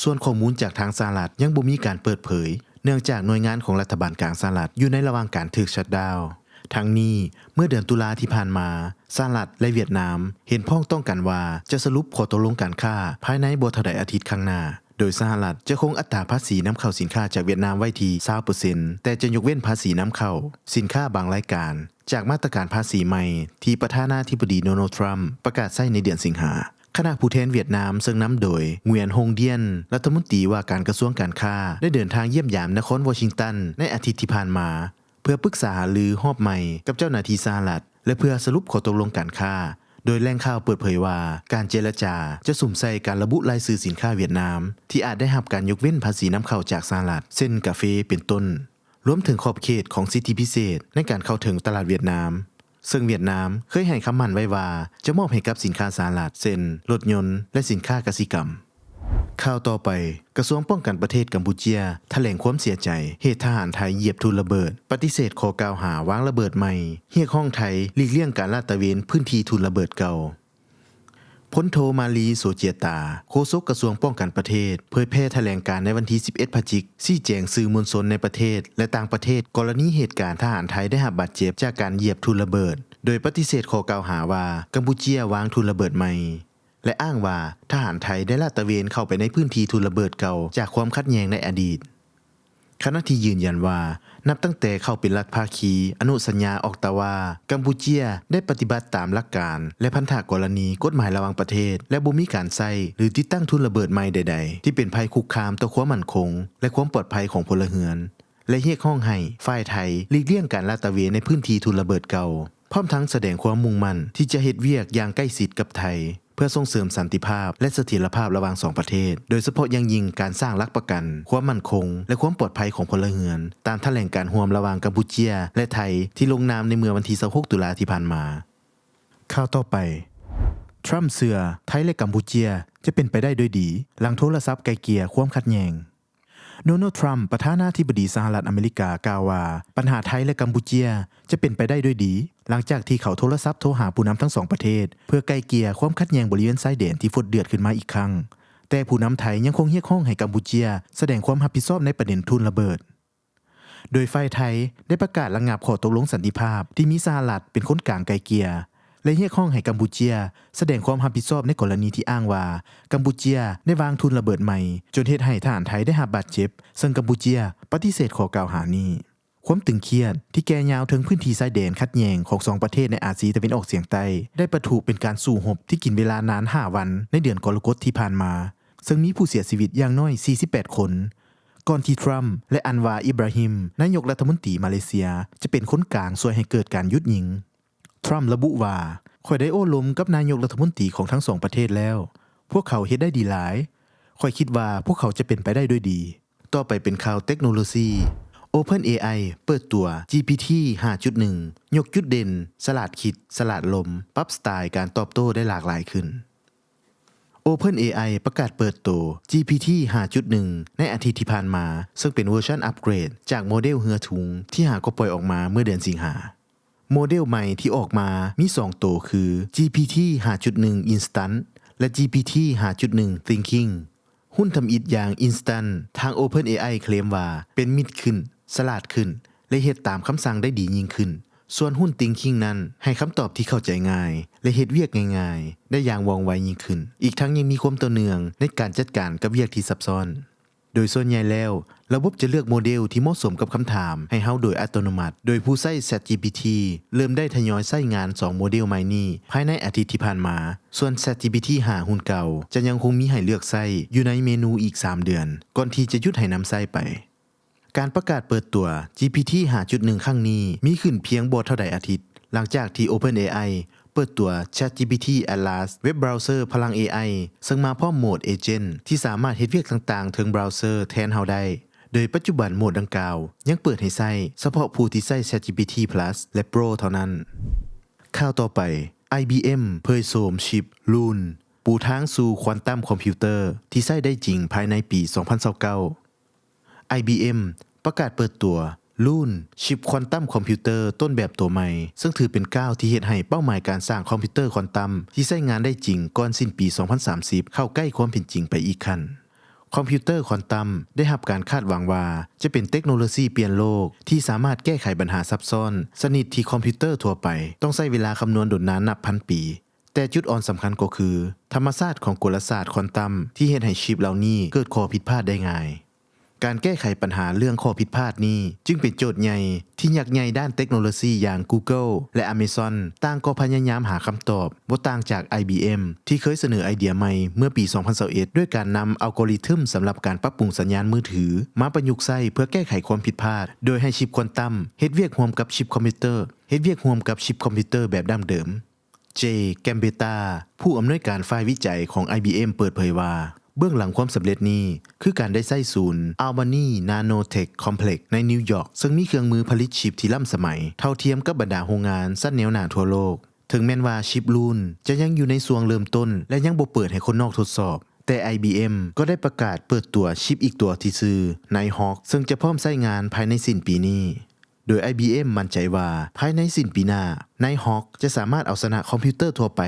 ส่วนข้อมูลจากทางสหรัฐยังบ่มีการเปิดเผยเนื่องจากหน่วยงานของรัฐบาลกลางสหรัฐอยู่ในระหว่างการถูกชัตดาวน์ทั้งนี้เมื่อเดือนตุลาที่ผ่านมาสหรัฐและเวียดนามเห็นพ้องต้องกันว่าจะสรุปข้อตกลงการค้าภายในบ่เท่าใดอาทิตย์ข้างหน้า โดยสหรัฐจะคงอัตราภาษีนำเข้าสินค้าจากเวียดนามไว้ที่ 20% แต่จะยกเว้นภาษีนำเข้าสินค้าบางรายการจากมาตรการภาษีใหม่ที่ประธานาธิบดีโดนัลด์ทรัมป์ประกาศใช้ในเดือนสิงหาคณะผู้แทนเวียดนามซึ่งนำโดยเงวียนฮงเดียนรัฐมนตรีว่าการกระทรวงการค้าได้เดินทางเยี่ยมยามนครวอชิงตันในอาทิตย์ที่ผ่านมาเพื่อปรึกษาหารือรอบใหม่กับเจ้าหน้าที่สหรัฐและเพื่อสรุปข้อตกลงการค้าโดยแหล่งข่าวเปิดเผยว่าการเจรจาจะสุ่มใส่การระบุรายชื่อสินค้าเวียดนามที่อาจได้รับการยกเว้นภาษีนำเข้าจากสหรัฐเช่นกาแฟเป็นต้นรวมถึงขอบเขตของสิทธิพิเศษในการเข้าถึงตลาดเวียดนามซึ่งเวียดนามเคยให้คำมั่นไว้ว่าจะมอบให้กับสินค้าสหรัฐเช่นรถยนต์และสินค้ากสิกรรมข่าวต่อไปกระทรวงป้องกันประเทศกัมพูเชียแถลงความเสียใจเหตุทหารไทยเหยียบทุนระเบิดปฏิเสธข้อกล่าวหาวางระเบิดใหม่เรียกร้องไทยหลีกเลี่ยงการลาดตระเวนพื้นที่ทุนระเบิดเก่าพลโทมาลีโสเจียตาโฆษกกระทรวงป้องกันประเทศเผยแพร่แถลงการณ์ในวันที่11พฤศจิกายนชี้แจงสื่อมวลชนในประเทศและต่างประเทศกรณีเหตุการณ์ทหารไทยได้รับบาดเจ็บจากการเหยียบทุนระเบิดโดยปฏิเสธข้อกล่าวหาว่ากัมพูเชียวางทุนระเบิดใหม่และอ้างว่าทหารไทยได้ลาดตระเวนเข้าไปในพื้นที่ทุนระเบิดเก่าจากความขัดแย้งในอดีตขณะที่ยืนยันว่านับตั้งแต่เข้าเป็นรัฐภาคีอนุสัญญาออกตาวากัมพูเชียได้ปฏิบัติตามหลักการและพันธกรณีกฎหมายระหว่างประเทศและบ่มีการใช้หรือติดตั้งทุนระเบิดใหม่ใดๆที่เป็นภัยคุกคามต่อความมั่นคงและความปลอดภัยของพลเรือนและเรียกร้องให้ฝ่ายไทยหลีกเลี่ยงการลาดตระเวนในพื้นที่ทุนระเบิดเก่าพร้อมทั้งแสดงความมุ่งมั่นที่จะเฮ็ดเวียกอย่างใกล้ชิดกับไทยเพื่อส่งเสริมสันติภาพและเสถียรภาพระหว่าง2ประเทศโดยเฉพาะอย่างยิ่งการสร้างหลักประกันความมั่นคงและความปลอดภัยของพลเรือนตามแถลงการร่วมระหว่างกัมพูเชียและไทยที่ลงนามในเมื่อวันที่26ตุลาที่ผ่านมาข่าวต่อไปทรัมป์เชื่อไทยและกัมพูเชียจะเป็นไปได้ด้วยดีหลังโทรศัพท์ไกลเกลี่ยความขัดแย้งโดนัลด์ทรัมป์ประธานาธิบดีสหรัฐอเมริกากล่าวว่าปัญหาไทยและกัมพูเชียจะเป็นไปได้ด้วยดีหลังจากที่เขาโทรศัพท์โทรหาผู้นำทั้ง2ประเทศเพื่อไกลเกลี่ยความขัดแย้งบริเวณชายแดนที่ฟดเดือดขึ้นมาอีกครั้งแต่ผู้นำไทยยังคงเรียกร้องให้กัมพูเชียแสดงความรับผิดชอบในประเด็นทุนระเบิดโดยฝ่ายไทยได้ประกาศระงับข้อตกลงสันติภาพที่มีสหรัฐเป็นคนกลางไกลเกลี่ยและเรียกร้องให้กัมพูเชียแสดงความรับผิดชอบในกรณีที่อ้างว่ากัมพูเชียได้วางทุนระเบิดใหม่จนเฮ็ดให้ทหารไทยได้รับบาดเจ็บซึ่งกัมพูเชียปฏิเสธข้อกล่าวหานี้ความตึงเครียดที่แก่ยาวถึงพื้นที่ชายแดนขัดแย้งของ2ประเทศในอาเซียนตะวันออกเฉียงใต้ได้ประทุเป็นการสู้รบที่กินเวลานาน5วันในเดือนกรกฎาคมที่ผ่านมาซึ่งมีผู้เสียชีวิตอย่างน้อย48คนก่อนที่ทรัมป์และอันวาอิบราฮิมนายกรัฐมนตรีมาเลเซียจะเป็นคนกลางช่วยให้เกิดการหยุดยิงทรัมป์ระบุว่าข้อยได้โอ้ล้มกับนายกรัฐมนตรีของทั้ง2ประเทศแล้วพวกเขาเฮ็ดได้ดีหลายข้อยคิดว่าพวกเขาจะเป็นไปได้ด้วยดีต่อไปเป็นข่าวเทคโนโลยี OpenAI เปิดตัว GPT 5.1 ยกจุดเด่นฉลาดคิดฉลาดลมปรับสไตล์การตอบโต้ได้หลากหลายขึ้น OpenAI ประกาศเปิดตัว GPT 5.1 ในอาทิตย์ที่ผ่านมาซึ่งเป็นเวอร์ชันอัปเกรดจากโมเดลเหือทุงที่หาก็ปล่อยออกมาเมื่อเดือนสิงหาโมเดลใหม่ที่ออกมามี2ตัวคือ GPT 5.1 Instant และ GPT 5.1 Thinking หุ้นทำอิฐอย่าง Instant ทาง OpenAI เคลมว่าเป็นมิตรขึ้นฉลาดขึ้นและเฮ็ดตามคำสั่งได้ดียิ่งขึ้นส่วนหุ้น Thinking นั้นให้คำตอบที่เข้าใจง่ายและเฮ็ดเวียกง่ายๆได้อย่างว่องไวยิ่งขึ้นอีกทั้งยังมีความต่อเนื่องในการจัดการกับเวียกที่ซับซ้อนโดยส่วนใหญ่แล้วระบบจะเลือกโมเดลที่เหมาะสมกับคำถามให้เฮาโดยอัตโนมัติโดยผู้ใช้ ChatGPT เริ่มได้ทยอยใช้งาน2โมเดลใหม่นี้ภายในอาทิตย์ที่ผ่านมาส่วน ChatGPT 5 หุ้นเก่าจะยังคงมีให้เลือกใช้อยู่ในเมนูอีก3เดือนก่อนที่จะหยุดให้นำใช้ไปการประกาศเปิดตัว GPT 5.1 ครั้งนี้มีขึ้นเพียงบ่เท่าใดอาทิตย์หลังจากที่ OpenAI เปิดตัว ChatGPT Atlas เว็บเบราว์เซอร์พลัง AI ซึ่งมาพร้อมโหมด Agent ที่สามารถเฮ็ดเวียกต่างๆถึงเบราว์เซอร์แทนเฮาได้โดยปัจจุบันโหมดดังกล่าวยังเปิดให้ใช้เฉพาะผู้ที่ใช้ ChatGPT Plus และ Pro เท่านั้นข่าวต่อไป IBM เผยโฉมชิป Loon ปูทางสู่ควอนตัมคอมพิวเตอร์ที่ใช้ได้จริงภายในปี 2029 IBM ประกาศเปิดตัวLoon ชิปควอนตัมคอมพิวเตอร์ต้นแบบตัวใหม่ซึ่งถือเป็นก้าวที่เฮ็ดให้เป้าหมายการสร้างคอมพิวเตอร์ควอนตัมที่ใช้งานได้จริงก่อนสิ้นปี 2030 เข้าใกล้ความเป็นจริงไปอีกขั้นคอมพิวเตอร์ควอนตัมได้รับการคาดหวังว่าจะเป็นเทคโนโลยีเปลี่ยนโลกที่สามารถแก้ไขปัญหาซับซ้อนชนิดที่คอมพิวเตอร์ทั่วไปต้องใช้เวลาคำนวณโดยนานนับพันปี แต่จุดอ่อนสำคัญก็คือธรรมชาติของกลศาสตร์ควอนตัมที่เฮ็ดให้ชิปเหล่านี้เกิดข้อผิดพลาดได้ง่ายการแก้ไขปัญหาเรื่องข้อผิดพลาดนี้จึงเป็นโจทย์ใหญ่ที่ยักษ์ใหญ่ด้านเทคโนโลยีอย่าง Google และ Amazon ต่างก็พยายามหาคำตอบบ่ต่างจาก IBM ที่เคยเสนอไอเดียใหม่เมื่อปี 2021 ด้วยการนำอัลกอริทึมสำหรับการปรับปรุงสัญญาณมือถือมาประยุกต์ใช้เพื่อแก้ไขความผิดพลาดโดยให้ชิปควอนตัมเฮ็ดเวียกร่วมกับชิปคอมพิวเตอร์แบบดั้งเดิม เจ แกมเบตาผู้อำนวยการฝ่ายวิจัยของ IBM เปิดเผยว่าเบื้องหลังความสำเร็จนี้คือการได้ใช้ศูนย์ Albany Nanotech Complex ในนิวยอร์กซึ่งมีเครื่องมือผลิตชิปที่ล้ำสมัยเท่าเทียมกับบรรดาโรงงานสั้นแนวหน้าทั่วโลกถึงแม้นว่าชิปรุ่นจะยังอยู่ในช่วงเริ่มต้นและยังบ่เปิดให้คนนอกทดสอบแต่ IBM ก็ได้ประกาศเปิดตัวชิปอีกตัวที่ชื่อ Nighthawk ซึ่งจะพร้อมใช้งานภายในสิ้นปีนี้โดย IBM มั่นใจว่าภายในสิ้นปีหน้า Nighthawk จะสามารถเอาชนะคอมพิวเตอร์ทั่วไป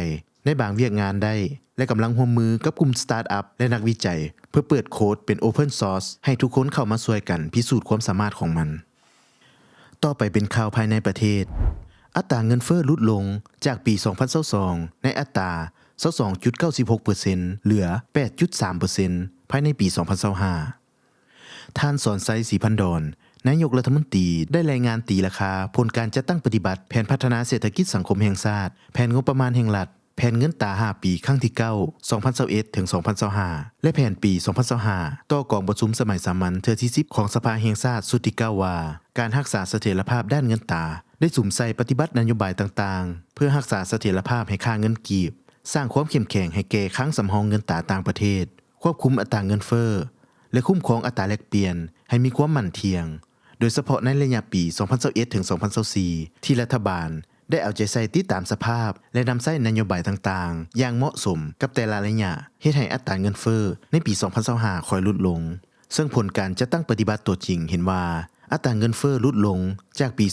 ในบางเวียกงานได้และกำลังร่วมมือกับกลุ่มสตาร์ทอัพและนักวิจัยเพื่อเปิดโค้ดเป็น Open Source ให้ทุกคนเข้ามาช่วยกันพิสูจน์ความสามารถของมันต่อไปเป็นข่าวภายในประเทศอัตราเงินเฟ้อลดลงจากปี 2022 ในอัตรา 22.96% เหลือ 8.3% ภายในปี 2025ท่านสอนไซศรีพันดรนายกรัฐมนตรีได้รายงานตีราคาผลการจัดตั้งปฏิบัติแผนพัฒนาเศรษฐกิจสังคมแห่งชาติแผนงบประมาณแห่งรัฐแผนเงินตรา5ปีครั้งที่9 2021ถึง2025และแผนปี 2025ต่อกองประชุมสมัยสามัญเทื่อที่10ของสภาแห่งชาติสุดที่9ว่าการรักษาเสถียรภาพด้านเงินตราได้สุ่มใส่ปฏิบัตินโยบายต่างๆเพื่อรักษาเสถียรภาพให้ค่าเงินกีบสร้างความเข้มแข็งให้แก่คลังสำรองเงินตราต่างประเทศควบคุมอัตราเงินเฟ้อและคุ้มครองอัตราแลกเปลี่ยนให้มีความมั่นเที่ยงโดยเฉพาะในระยะปี 2021 ถึง 2024 ที่รัฐบาลได้เอาใจใส่ติดตามสภาพและนำใช้นโยบายต่างๆอย่างเหมาะสมกับแต่ละระยะเฮ็ดให้อัตราเงินเฟ้อในปี 2025 ค่อยลดลงซึ่งผลการจัดตั้งปฏิบัติตัวจริงเห็นว่าอัตราเงินเฟ้อลดลงจากปี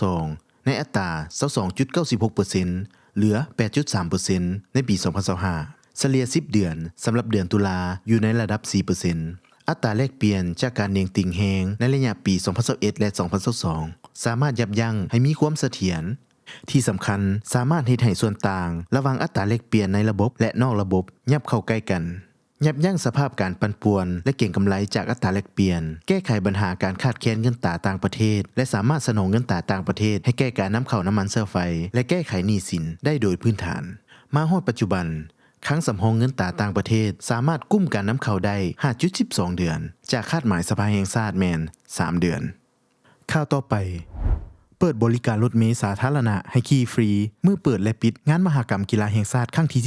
2022 ในอัตรา 22.96% เหลือ 8.3% ในปี 2025เฉลี่ย10 เดือนสำหรับเดือนตุลาอยู่ในระดับ 4%อัตราแลกเปลี่ยนจากการเนียงติ่งแฮงในระยะปี 2021 และ 2022 สามารถยับยั้งให้มีความเสถียรที่สำคัญสามารถเฮ็ดให้ส่วนต่างระหว่างอัตราแลกเปลี่ยนในระบบและนอกระบบยับเข้าใกล้กันยับยั้งสภาพการปั่นป่วนและเก็งกำไรจากอัตราแลกเปลี่ยนแก้ไขปัญหาการขาดแคลนเงินตราต่างประเทศและสามารถสนองเงินตราต่างประเทศให้แก้การนำเข้าน้ำมันเชื้อไฟและแก้ไขหนี้สินได้โดยพื้นฐานมาฮอดปัจจุบันคลังสำรองเงินตราต่างประเทศสามารถกุ้มการนำเข้าได้ 5.12 เดือนจากคาดหมายสภาแห่งชาติแม่น3 เดือนข่าวต่อไปเปิดบริการรถเมล์สาธารณะให้ขี่ฟรีเมื่อเปิดและปิดงานมหกรรมกีฬาแห่งชาติครั้งที่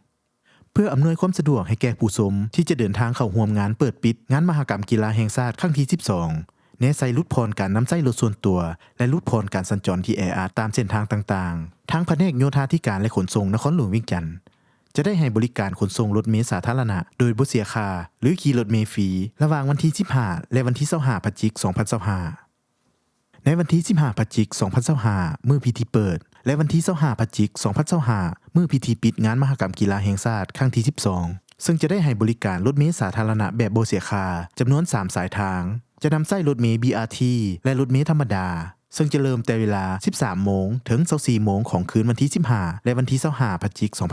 12เพื่ออำนวยความสะดวกให้แก่ผู้ชมที่จะเดินทางเข้าร่วมงานเปิดปิดงานมหกรรมกีฬาแห่งชาติครั้งที่12แนะใส่ลดพรการนำใช้รถส่วนตัวและลดพรการสัญจรที่แออัดตามเส้นทางต่างๆทั้งแผนกโยธาธิการและขนส่งนครหลวงเวียงจันทน์จะได้ให้บริการขนส่งรถเมล์สาธารณะโดยบ่เสียค่าหรือขี่รถเมล์ฟรีระหว่างวันที่15และวันที่25พฤศจิกายน2025ในวันที่15พฤศจิกายน2025มื้อพิธีเปิดและวันที่25พฤศจิกายน2025มื้อพิธีปิดงานมหกรรมกีฬาแห่งชาติครั้งที่12ซึ่งจะได้ให้บริการรถเมล์สาธารณะแบบบ่เสียค่าจำนวน3สายทางจะนำใช้รถเมล์ BRT และรถเมล์ธรรมดาซึ่งจะเริ่มแต่เวลา 13:00 นถึง 24:00 นของคืนวันที่15และวันที่25พฤศจิกายน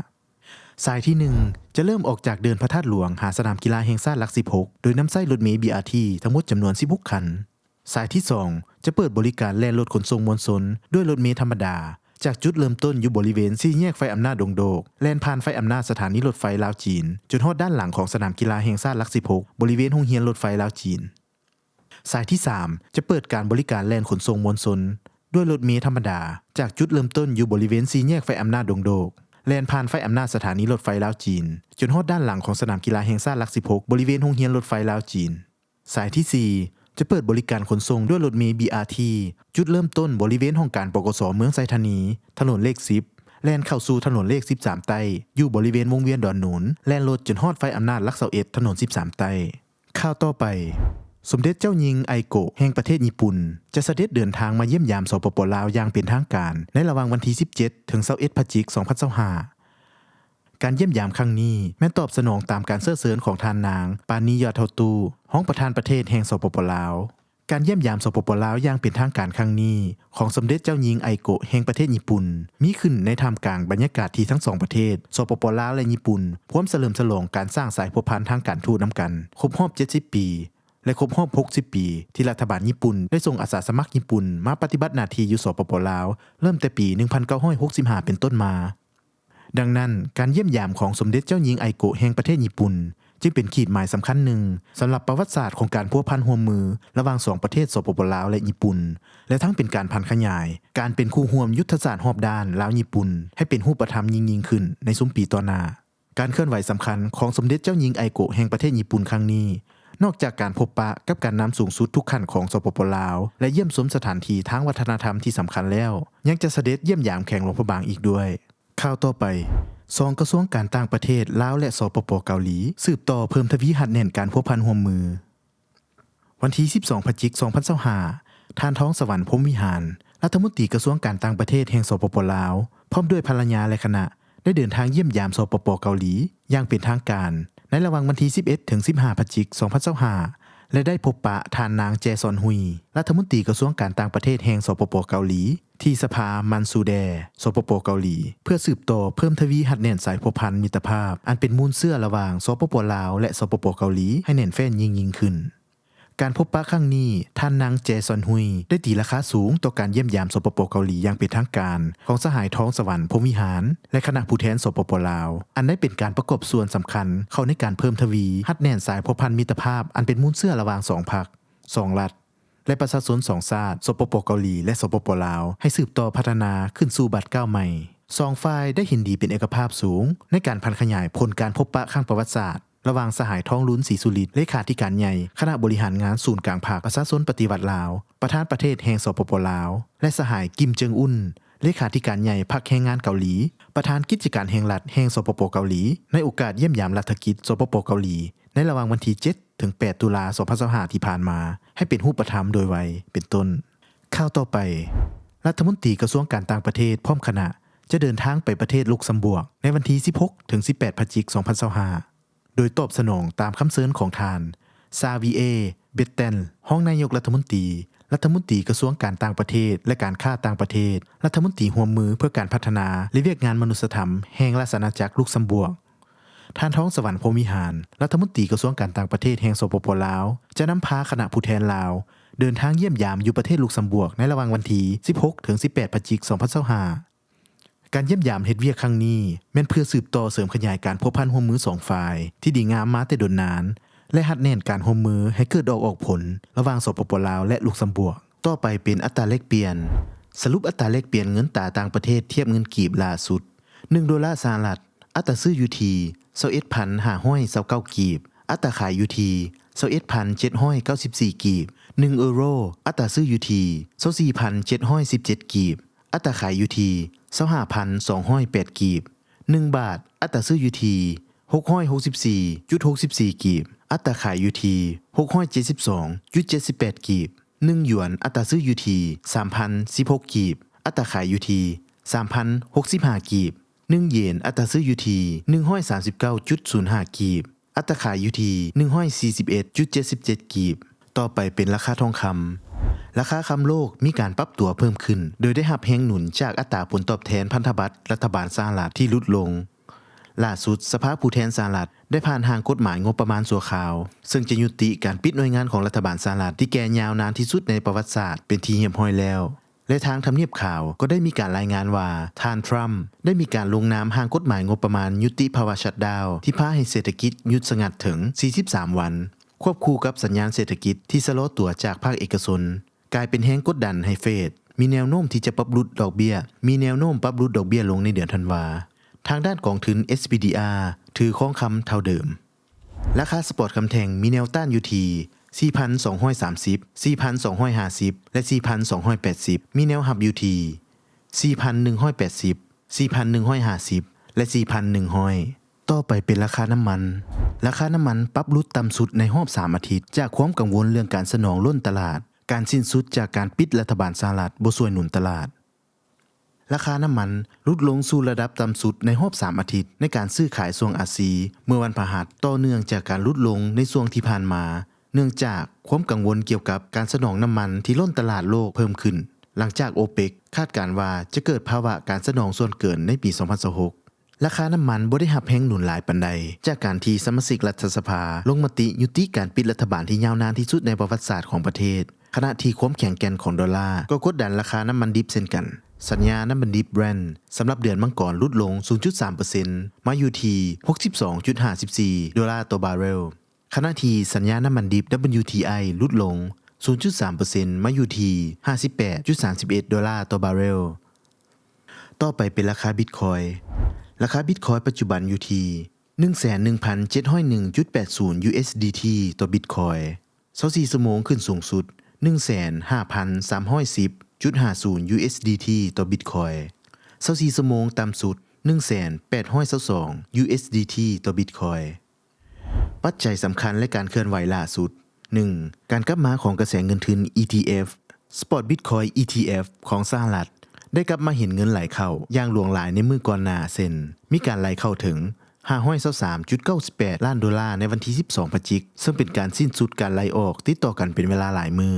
2025สายที่1จะเริ่มออกจากเดินพระธาตุหลวงหาสนามกีฬาแห่งชาติหลัก16โดยนำใช้รถเมล์ BRT ทั้งหมดจำนวน16คันสายที่2จะเปิดบริการแล่นรถขนส่งมวลชนด้วยรถเมล์ธรรมดาจากจุดเริ่มต้นอยู่บริเวณ4แยกไฟอำนาจดงโดกแล่นผ่านไฟอำนาจสถานีรถไฟลาวจีนจนฮอดด้านหลังของสนามกีฬาแห่งชาติหลัก16บริเวณโรงเรียนรถไฟลาวจีนสายที่3จะเปิดการบริการแล่นขนส่งมวลชนด้วยรถเมล์ธรรมดาจากจุดเริ่มต้นอยู่บริเวณ4แยกไฟอำนาจดงโดกแล่นผ่านไฟอำนาจสถานีรถไฟลาวจีนจนฮอดด้านหลังของสนามกีฬาแห่งชาติหลัก16บริเวณโรงเรียนรถไฟลาวจีนสายที่4จะเปิดบริการขนส่งด้วยรถเมล์ BRT จุดเริ่มต้นบริเวณห้องการปกส.เมืองไซธานีถนนเลข10แล่นเข้าสู่ถนนเลข13ใต้อยู่บริเวณวงเวียนดอนหนุนแล่นรถจนฮอดไฟอำนาจหลัก21ถนน13ใต้ข่าวต่อไปสมเด็จเจ้าหญิงไอโกะแห่งประเทศญี่ปุ่นจะเสด็จเดินทางมาเยี่ยมยามสปป.ลาวอย่างเป็นทางการในระหว่างวันที่17ถึง21พฤศจิกายน2025การเยี่ยมยามครั้งนี้แม้ตอบสนองตามการเสริญของทานนางปานิยาเทาตูห้องประธานประเทศแห่งสปป.ลาว การเยี่ยมยามสปปลาวอย่างเป็นทางการครั้งนี้ของสมเด็จเจ้าหญิงไอโกะแห่งประเทศญี่ปุ่นมีขึ้นในท่ามกลางบรรยากาศที่ทั้งสองประเทศสปปลาวและญี่ปุ่นพร้อมเฉลิมฉลองการสร้างสายพัวพันทางการทูตนำกันครบรอบ70ปีและครบรอบ60ปีที่รัฐบาลญี่ปุ่นได้ส่งอาสาสมัครญี่ปุ่นมาปฏิบัติหน้าที่อยู่สปปลาวเริ่มแต่ปี1965เป็นต้นมาดังนั้นการเยี่ยมยามของสมเด็จเจ้าหญิงไอโกะแห่งประเทศญี่ปุ่นจึงเป็นขีดหมายสำคัญหนึ่งสำหรับประวัติศาสตร์ของการพัวพันร่วมมือระหว่าง2ประเทศสปปลาวและญี่ปุ่นและทั้งเป็นการพันขยายการเป็นคู่ร่วมยุทธศาสตร์รอบด้านลาวญี่ปุ่นให้เป็นรูปธรรมยิ่งขึ้นในซุ้มปีต่อหน้าการเคลื่อนไหวสำคัญของสมเด็จเจ้าหญิงไอโกะแห่งประเทศญี่ปุ่นครั้งนี้นอกจากการพบปะกับการนำสูงสุดทุกขั้นของสปปลาวและเยี่ยมชมสถานที่ทางวัฒนธรรมที่สำคัญแล้วยังจะเสด็จเยี่ยมยามแขวงหลวงพระบางอีกด้วยข่าวต่อไป2กระทรวงการต่างประเทศลาวและสปปเกาหลีสืบต่อเพิ่มทวีหัดแน่นการพัวพันร่วมมือวันที่12พฤศจิกายน2025ท่านท้องสวรรค์พรหมวิหารรัฐมนตรีกระทรวงการต่างประเทศแห่งสปปลาวพร้อมด้วยภรรยาและคณะได้เดินทางเยี่ยมยามสปปเกาหลีอย่างเป็นทางการในระหว่างวันที่11ถึง15พฤศจิกายน2025และได้พบปะท่านนางแจซอนฮุยรัฐมนตรีกระทรวงการต่างประเทศแห่งสปปเกาหลีที่สภามันซูแดสปปเกาหลีเพื่อสืบต่อเพิ่มทวีหัดแน่นสายพัวพันมิตรภาพอันเป็นมูลเสื้อระหว่างสปปลาวและสปปเกาหลีให้แน่นแฟ้นยิ่งขึ้นการพบปะครั้งนี้ท่านนางแจซอนฮุยได้ตีราคาสูงต่อการเยี่ยมยามสปปเกาหลีอย่างเป็นทางการของสหายท้องสวรรค์พรหมวิหารและคณะผู้แทนสปปลาวอันได้เป็นการประกอบส่วนสำคัญเข้าในการเพิ่มทวีหัดแน่นสายพัวพันมิตรภาพอันเป็นมูลเสื้อระหว่าง2พรรค2รัฐและประชาชน2ชาติสปปเกาหลีและสปปลาวให้สืบต่อพัฒนาขึ้นสู่บัดก้าวใหม่2ฝ่ายได้เห็นดีเป็นเอกภาพสูงในการพันขยายผลการพบปะข้างประวัติศาสตร์ระหว่างสหายท้องลุ้นศรีสุริตเลขาธิการใหญ่คณะบริหารงานศูนย์กลางภาคประชาชนปฏิวัติลาวประธานประเทศแห่งสปปลาวและสหายกิมเจิงอุนเลขาธิการใหญ่พรรคแรงงานเกาหลีประธานกิจการแห่งรัฐแห่งสปปเกาหลีในโอกาสเยี่ยมยามรัฐกิจสปปเกาหลีในระหว่างวันที่7ถึง8ตุลาคม2025ที่ผ่านมาให้เป็นรูปธรรมโดยไวเป็นต้นข่าวต่อไปรัฐมนตรีกระทรวงการต่างประเทศพร้อมคณะจะเดินทางไปประเทศลุกเซมเบิร์กในวันที่16ถึง18พฤศจิกายน2025โดยตอบสนองตามคำเชิญของทานซาวีเอเบตเตนรองนายกรัฐมนตรีกระทรวงการต่างประเทศและการค้าต่างประเทศรัฐมนตรีร่วมมือเพื่อการพัฒนาและเวียกงานมนุษยธรรมแห่งราชอาณาจักรลุกเซมเบิร์กท่านท้องสวรรค์พรหมวิหารรัฐมนตรีกระทรวงการต่างประเทศแห่งสปปลาวจะนำพาคณะผู้แทนลาวเดินทางเยี่ยมยามอยู่ประเทศลุกเซมเบิร์กในระหว่างวันที่16ถึง18พฤศจิกายน2025การเยี่ยมยามเฮ็ดเวียกครั้งนี้แม่นเพื่อสืบต่อเสริมขยายการพัวพันร่วมมือ2ฝ่ายที่ดีงามมาแต่ดนนานและหัดแน่นการร่วมมือให้เกิดออกผลระหว่างสปปลาวและลุกเซมเบิร์กต่อไปเป็นอัตราแลกเปลี่ยนสรุปอัตราแลกเปลี่ยนเงินตราต่างประเทศเทียบเงินกีบล่าสุด1ดอลลาร์สหรัฐอัตราซื้ออยู่ที่ 21,529 กีบอัตราขายอยู่ที่ 21,794 กีบ1ยูโรอัตราซื้ออยู่ที่ 24,717 กีบอัตราขายอยู่ที่ 25,208 กีบ1บาทอัตราซื้ออยู่ที่ 664.64 กีบอัตราขายอยู่ที่ 672.78 กีบ1หยวนอัตราซื้ออยู่ที่ 3,016 กีบอัตราขายอยู่ที่ 3,065 กีบ1เยนอัตราซื้ออยู่ที่ 139.05 กีบอัตราขายอยู่ที่ 141.77 กีบต่อไปเป็นราคาทองคำราคาคำโลกมีการปรับตัวเพิ่มขึ้นโดยได้รับแรงหนุนจากอัตราผลตอบแทนพันธบัตรรัฐบาลสหรัฐที่ลดลงล่าสุดสภาผู้แทนสหรัฐได้ผ่านร่างกฎหมายงบประมาณชั่วคราวซึ่งจะยุติการปิดหน่วยงานของรัฐบาลสหรัฐที่แก่ยาวนานที่สุดในประวัติศาสตร์เป็นที่เรียบร้อยแล้วและทางทำเนียบข่าวก็ได้มีการรายงานว่าท่านทรัมป์ได้มีการลงนามร่างกฎหมายงบประมาณยุติภาวะชัตดาวน์ที่พาให้เศรษฐกิจหยุดสงัดถึง43วันควบคู่กับสัญญาณเศรษฐกิจที่ชะลอตัวจากภาคเอกชนกลายเป็นแรงกดดันให้เฟดมีแนวโน้มที่จะปรับลดดอกเบี้ยลงในเดือนธันวาทางด้านกองทุน SPDR ถือครองคำเท่าเดิมราคาสปอร์ตคำแท่งมีแนวต้านอยู่ที่ 4,230 4,250 และ 4,280 มีแนวรับอยู่ที่ 4,180 4,150 และ 4,100 ต่อไปเป็นราคาน้ำมันปรับลดต่ำสุดในรอบ3อาทิตย์จากความกังวลเรื่องการสนองล้นตลาดการสิ้นสุดจากการปิดรัฐบาลสหรัฐบ่ช่วยหนุนตลาดราคาน้ำมันลดลงสู่ระดับต่ำสุดในรอบ3อาทิตย์ในการซื้อขายช่วงอาซีเมื่อวันพฤหัสต่อเนื่องจากการลดลงในช่วงที่ผ่านมา เนื่องจากความกังวลเกี่ยวกับการสนองน้ำมันที่ล้นตลาดโลกเพิ่มขึ้นหลังจากโอเปกคาดการณ์ว่าจะเกิดภาวะการสนองส่วนเกินในปี 2026 ราคาน้ำมันบ่ได้รับแรงหนุนหลายปานใดจากการที่สมาชิกรัฐสภาลงมติยุติการปิดรัฐบาลที่ยาวนานที่สุดในประวัติศาสตร์ของประเทศขณะที่ความแข็งแกร่งของดอลลาร์ก็กดดันราคาน้ำมันดิบเช่นกันสัญญาน้ำมันดิบแบรนท์สำหรับเดือนมังกรลดลง 0.3% มาอยู่ที่ 62.54 ดอลลาร์ต่อบาร์เรลขณะที่สัญญาน้ำมันดิบ WTI ลดลง 0.3% มาอยู่ที่ 58.31 ดอลลาร์ต่อบาร์เรลต่อไปเป็นราคาบิตคอยน์ราคาบิตคอยน์ปัจจุบันอยู่ที่ 11,701.80 USDT ต่อบิตคอยน์24ชั่วโมงขึ้นสูงสุด 15,310.50 USDT ต่อบิตคอยน์24ชั่วโมงต่ำสุด 1,822 USDT ต่อบิตคอยน์ปัจจัยสำคัญและการเคลื่อนไหวล่าสุด 1. การกลับมาของกระแสเงินทุน ETF Spot Bitcoin ETF ของสหรัฐได้กลับมาเห็นเงินไหลเข้าอย่างหลวงหลายในมือก่อนหน้าเซ็นมีการไหลเข้าถึง 523.98 ล้านดอลลาร์ในวันที่ 12 พฤศจิกายนซึ่งเป็นการสิ้นสุดการไหลออกติดต่อกันเป็นเวลาหลายมือ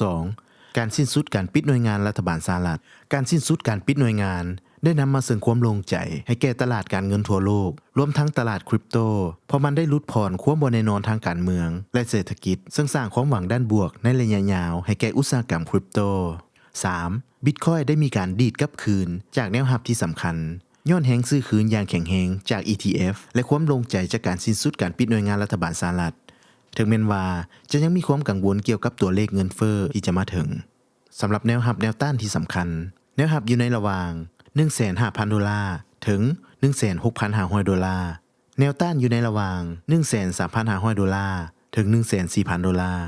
2. การสิ้นสุดการปิดหน่วยงานรัฐบาลสหรัฐการสิ้นสุดการปิดหน่วยงานได้นำมาซึ่งความโล่งใจให้แก่ตลาดการเงินทั่วโลกรวมทั้งตลาดคริปโตเพราะมันได้ลดผ่อนความบ่แน่นอนทางการเมืองและเศรษฐกิจซึ่งสร้างความหวังด้านบวกในระยะยาวให้แก่อุตสาหกรรมคริปโต 3. บิตคอยน์ได้มีการดีดกลับคืนจากแนวรับที่สำคัญย้อนแฮงซื้อคืนอย่างแข็งแรงจาก ETF และความโล่งใจจากการสิ้นสุดการปิดหน่วยงานรัฐบาลสหรัฐถึงแม้ว่าจะยังมีความกังวลเกี่ยวกับตัวเลขเงินเฟ้อที่จะมาถึงสำหรับแนวรับแนวต้านที่สำคัญแนวรับอยู่ในระหว่าง 15,000 ดอลลาร์ถึง 16,500 ดอลลาร์แนวต้านอยู่ในระหว่าง 13,500 ดอลลาร์ถึง 14,000 ดอลลาร์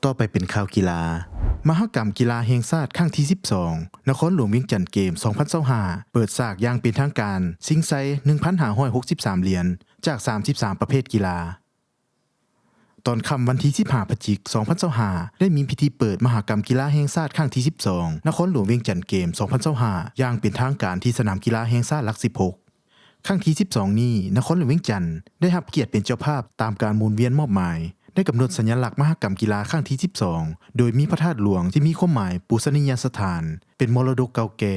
ต่อไปเป็นข่าวกีฬามหกรรมกีฬาแห่งชาติครั้งที่ 12 นครหลวงเวียงจันทน์เกม 2025 เปิดฉากอย่างเป็นทางการชิงไซ 1,563 เหรียญจาก 33 ประเภทกีฬาตอนค่ำวันที่ 15 พฤศจิกายน 2025 ได้มีพิธีเปิดมหกรรมกีฬาแห่งชาติครั้งที่ 12 นครหลวงเวียงจันทน์เกม 2025 อย่างเป็นทางการที่สนามกีฬาแห่งชาติหลัก 16 ครั้งที่ 12 นี้นครหลวงเวียงจันทน์ได้รับเกียรติเป็นเจ้าภาพตามการหมุนเวียนมอบหมายได้กำหนดสัญลักษณ์มหกรรมกีฬาครั้งที่ 12 โดยมีพระธาตุหลวงที่มีความหมายปูชนียสถานเป็นมรดกเก่าแก่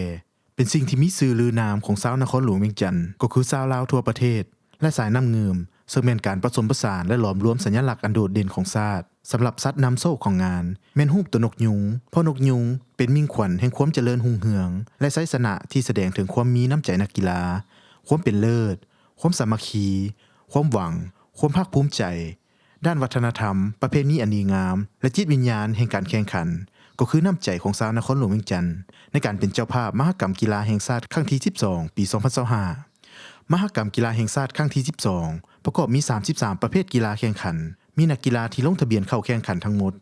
เป็นสิ่งที่มีชื่อลือนามของชาวนครหลวงเวียงจันทน์ก็คือชาวลาวทั่วประเทศและสายน้ำเงิมซึ่งเป็นการผสมผสานและหลอมรวมสัญลักษณ์อันโดดเด่นของชาติสำหรับสัตว์นำโชคของงานแม่นรูปตัวนกยุงเพราะนกยุงเป็นมิ่งขวัญแห่งความเจริญรุ่งเรืองและไสสนะที่แสดงถึงความมีน้ำใจนักกีฬาความเป็นเลิศความสามัคคีความหวังความภาคภูมิใจด้านวัฒนธรรมประเพณีอันดีงามและจิตวิญญาณแห่งการแข่งขันก็คือน้ำใจของชาวนครหลวงเวียงจันทน์ในการเป็นเจ้าภาพมหกรรมกีฬาแห่งชาติครั้งที่ 12 ปี 2025 มหกรรมกีฬาแห่งชาติครั้งที่ 12 ประกอบมี 33 ประเภทกีฬาแข่งขันมีนักกีฬาที่ลงทะเบียนเข้าแข่งขันทั้งหมด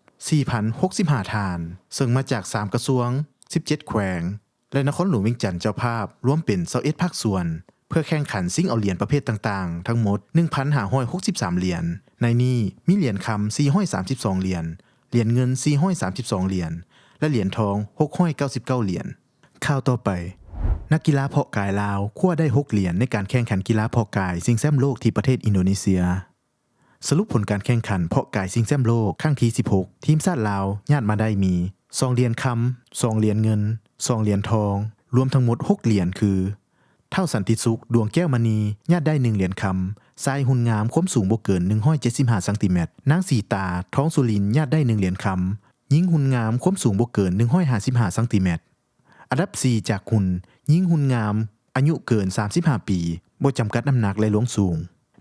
4,065 ท่านซึ่งมาจาก 3 กระทรวง 17 แขวงและนครหลวงเวียงจันทน์เจ้าภาพรวมเป็น21ภาคส่วนเพื่อแข่งขันซิ่งเอาเหรียญประเภทต่างๆทั้งหมด 1,563 เหรียญในนี้มีเหรียญคำ432 เหรียญเหรียญเงิน432 เหรียญและเหรียญทอง699 เหรียญข่าวต่อไปนักกีฬาเพาะกายลาวคว้าได้6เหรียญในการแข่งขันกีฬาเพาะกายชิงแชมป์โลกที่ประเทศอินโดนีเซียสรุปผลการแข่งขันเพาะกายชิงแชมป์โลกครั้งที่ 16 ทีมชาติลาวญาติมาได้มี2เหรียญคำ2เหรียญเงิน2เหรียญทองรวมทั้งหมด6เหรียญคือเท่าสันติสุขดวงแก้วมณีญาติได้1เหรียญคำทรายหุ่นงามความสูงบ่เกิน175ซมนางสีตาท้องสุรินทร์ญาติได้1เหรียญคำหญิงหุ่นงามความสูงบ่เกิน155ซมอันดับ4จากหุ่นหญิงหุ่นงามอายุเกิน35ปีบ่จำกัดน้ำหนักและหลวงสูง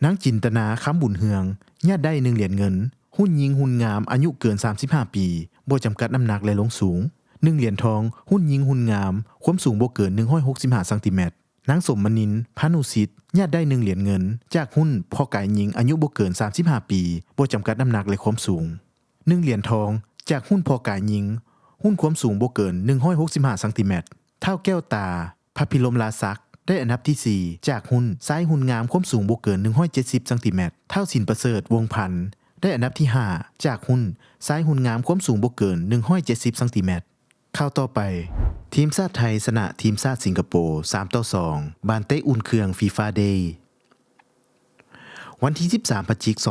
นางจินตนาค้ำบุญเฮืองญาติได้1เหรียญเงินหุ่นหญิงหุ่นงามอายุเกิน35ปีบ่จำกัดน้ำหนักและหลวงสูง1เหรียญทองหุ่นหญิงหุ่นงามความสูงบ่เกิน165ซมนางสมมนินทร์พานุสิทธิ์ญาติได้1เหรียญเงินจากหุ้นพ่อกายหญิงอายุบ่เกิน35ปีบ่จำกัดน้ำหนักและความสูง1เหรียญทองจากหุ้นพ่อกายหญิงหุ้นความสูงบ่เกิน165ซมเท่าแก้วตาพระพิรมลาศักดิ์ได้อันดับที่4จากหุ้นสายหุ่นงามความสูงบ่เกิน170ซมเท่าสินประเสริฐวงพันธ์ได้อันดับที่5จากหุ้นสายหุ่นงามความสูงบ่เกิน170ซมข่าวต่อไปทีมชาติไทยชนะทีมชาติสิงคโปร์ 3-2 บานเตะอุ่นเครื่องฟีฟ่าเดย์ วันที่ 13 พฤศจิกายน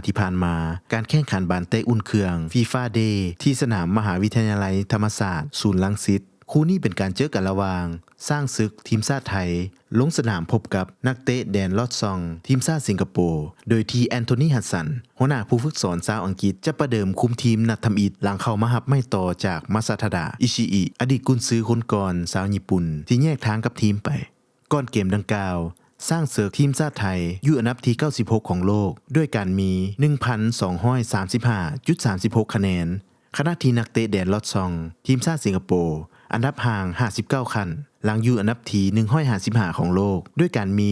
2025 ที่ผ่านมาการแข่งขันบานเตะอุ่นเครื่อง FIFA Day ที่สนามมหาวิทยาลัยธรรมศาสตร์ศูนย์รังสิตคู่นี้เป็นการเจอกันระหว่างสร้างศึกทีมชาติไทยลงสนามพบกับนักเตะแดนลอดซองทีมชาติสิงคโปร์โดยที่แอนโทนีฮัดสันหัวหน้าผู้ฝึกสอนชาวอังกฤษจะประเดิมคุมทีมนัดทำอิฐหลังเข้ามารับไม่ต่อจากมาซาทาดะอิชิอิอดีตกุนซือคนก่อนชาวญี่ปุ่นที่แยกทางกับทีมไปก่อนเกมดังกล่าวสร้างเสริมทีมชาติไทยอยู่อันดับที่96ของโลกด้วยการมี 1,235.36 คะแนนขณะที่นักเตะแดนลอดซองทีมชาติสิงคโปร์อันดับห่าง59คันหลังอยู่อันดับที่155ของโลกด้วยการมี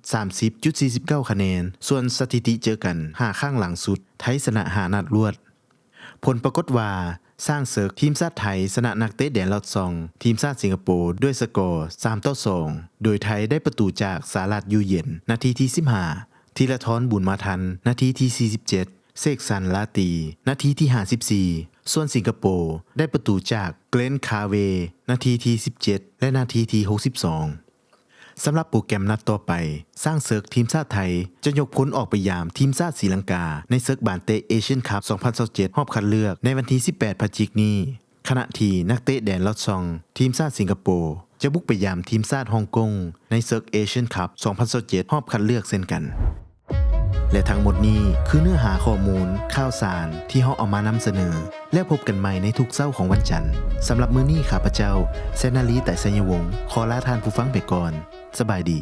1,030.49 คะแนนส่วนสถิติเจอกัน5ครั้งหลังสุดไทยชนะ5นัดรวดผลปรากฏว่าสร้างเสริมทีมชาติไทยชนะนักเตะแดนลอดซองทีมชาติสิงคโปร์ด้วยสกอร์3-2โดยไทยได้ประตูจากสารัตยูเย็นนาทีที่15ธีรทรบุญมาทันนาทีที่47เสกสรรลาตีนาทีที่54ส่วนสิงคโปร์ได้ประตูจากเกรนคาเวนาทีที่17และนาทีที่62สำหรับโปรแกรมนัดต่อไปสร้างเซิร์กทีมชาติไทยจะยกพลออกไปยามทีมชาติศรีลังกาในเซิร์กบานเตะเอเชียนคัพ 2027 รอบคัดเลือกในวันที่18 พฤศจิกายนนี้ขณะที่นักเตะแดนลอดซองทีมชาติสิงคโปร์จะบุกไปยามทีมชาติฮ่องกงในเซิร์กเอเชียนคัพ 2027 รอบคัดเลือกเช่นกันและทั้งหมดนี้คือเนื้อหาข้อมูลข่าวสารที่เราเอามานำเสนอและพบกันใหม่ในทุกเช้าของวันจันทร์สำหรับมื้อนี้ข้าพเจ้าเซนาลีแต่ไสยวงศ์ขอลาท่านผู้ฟังไปก่อนสบายดี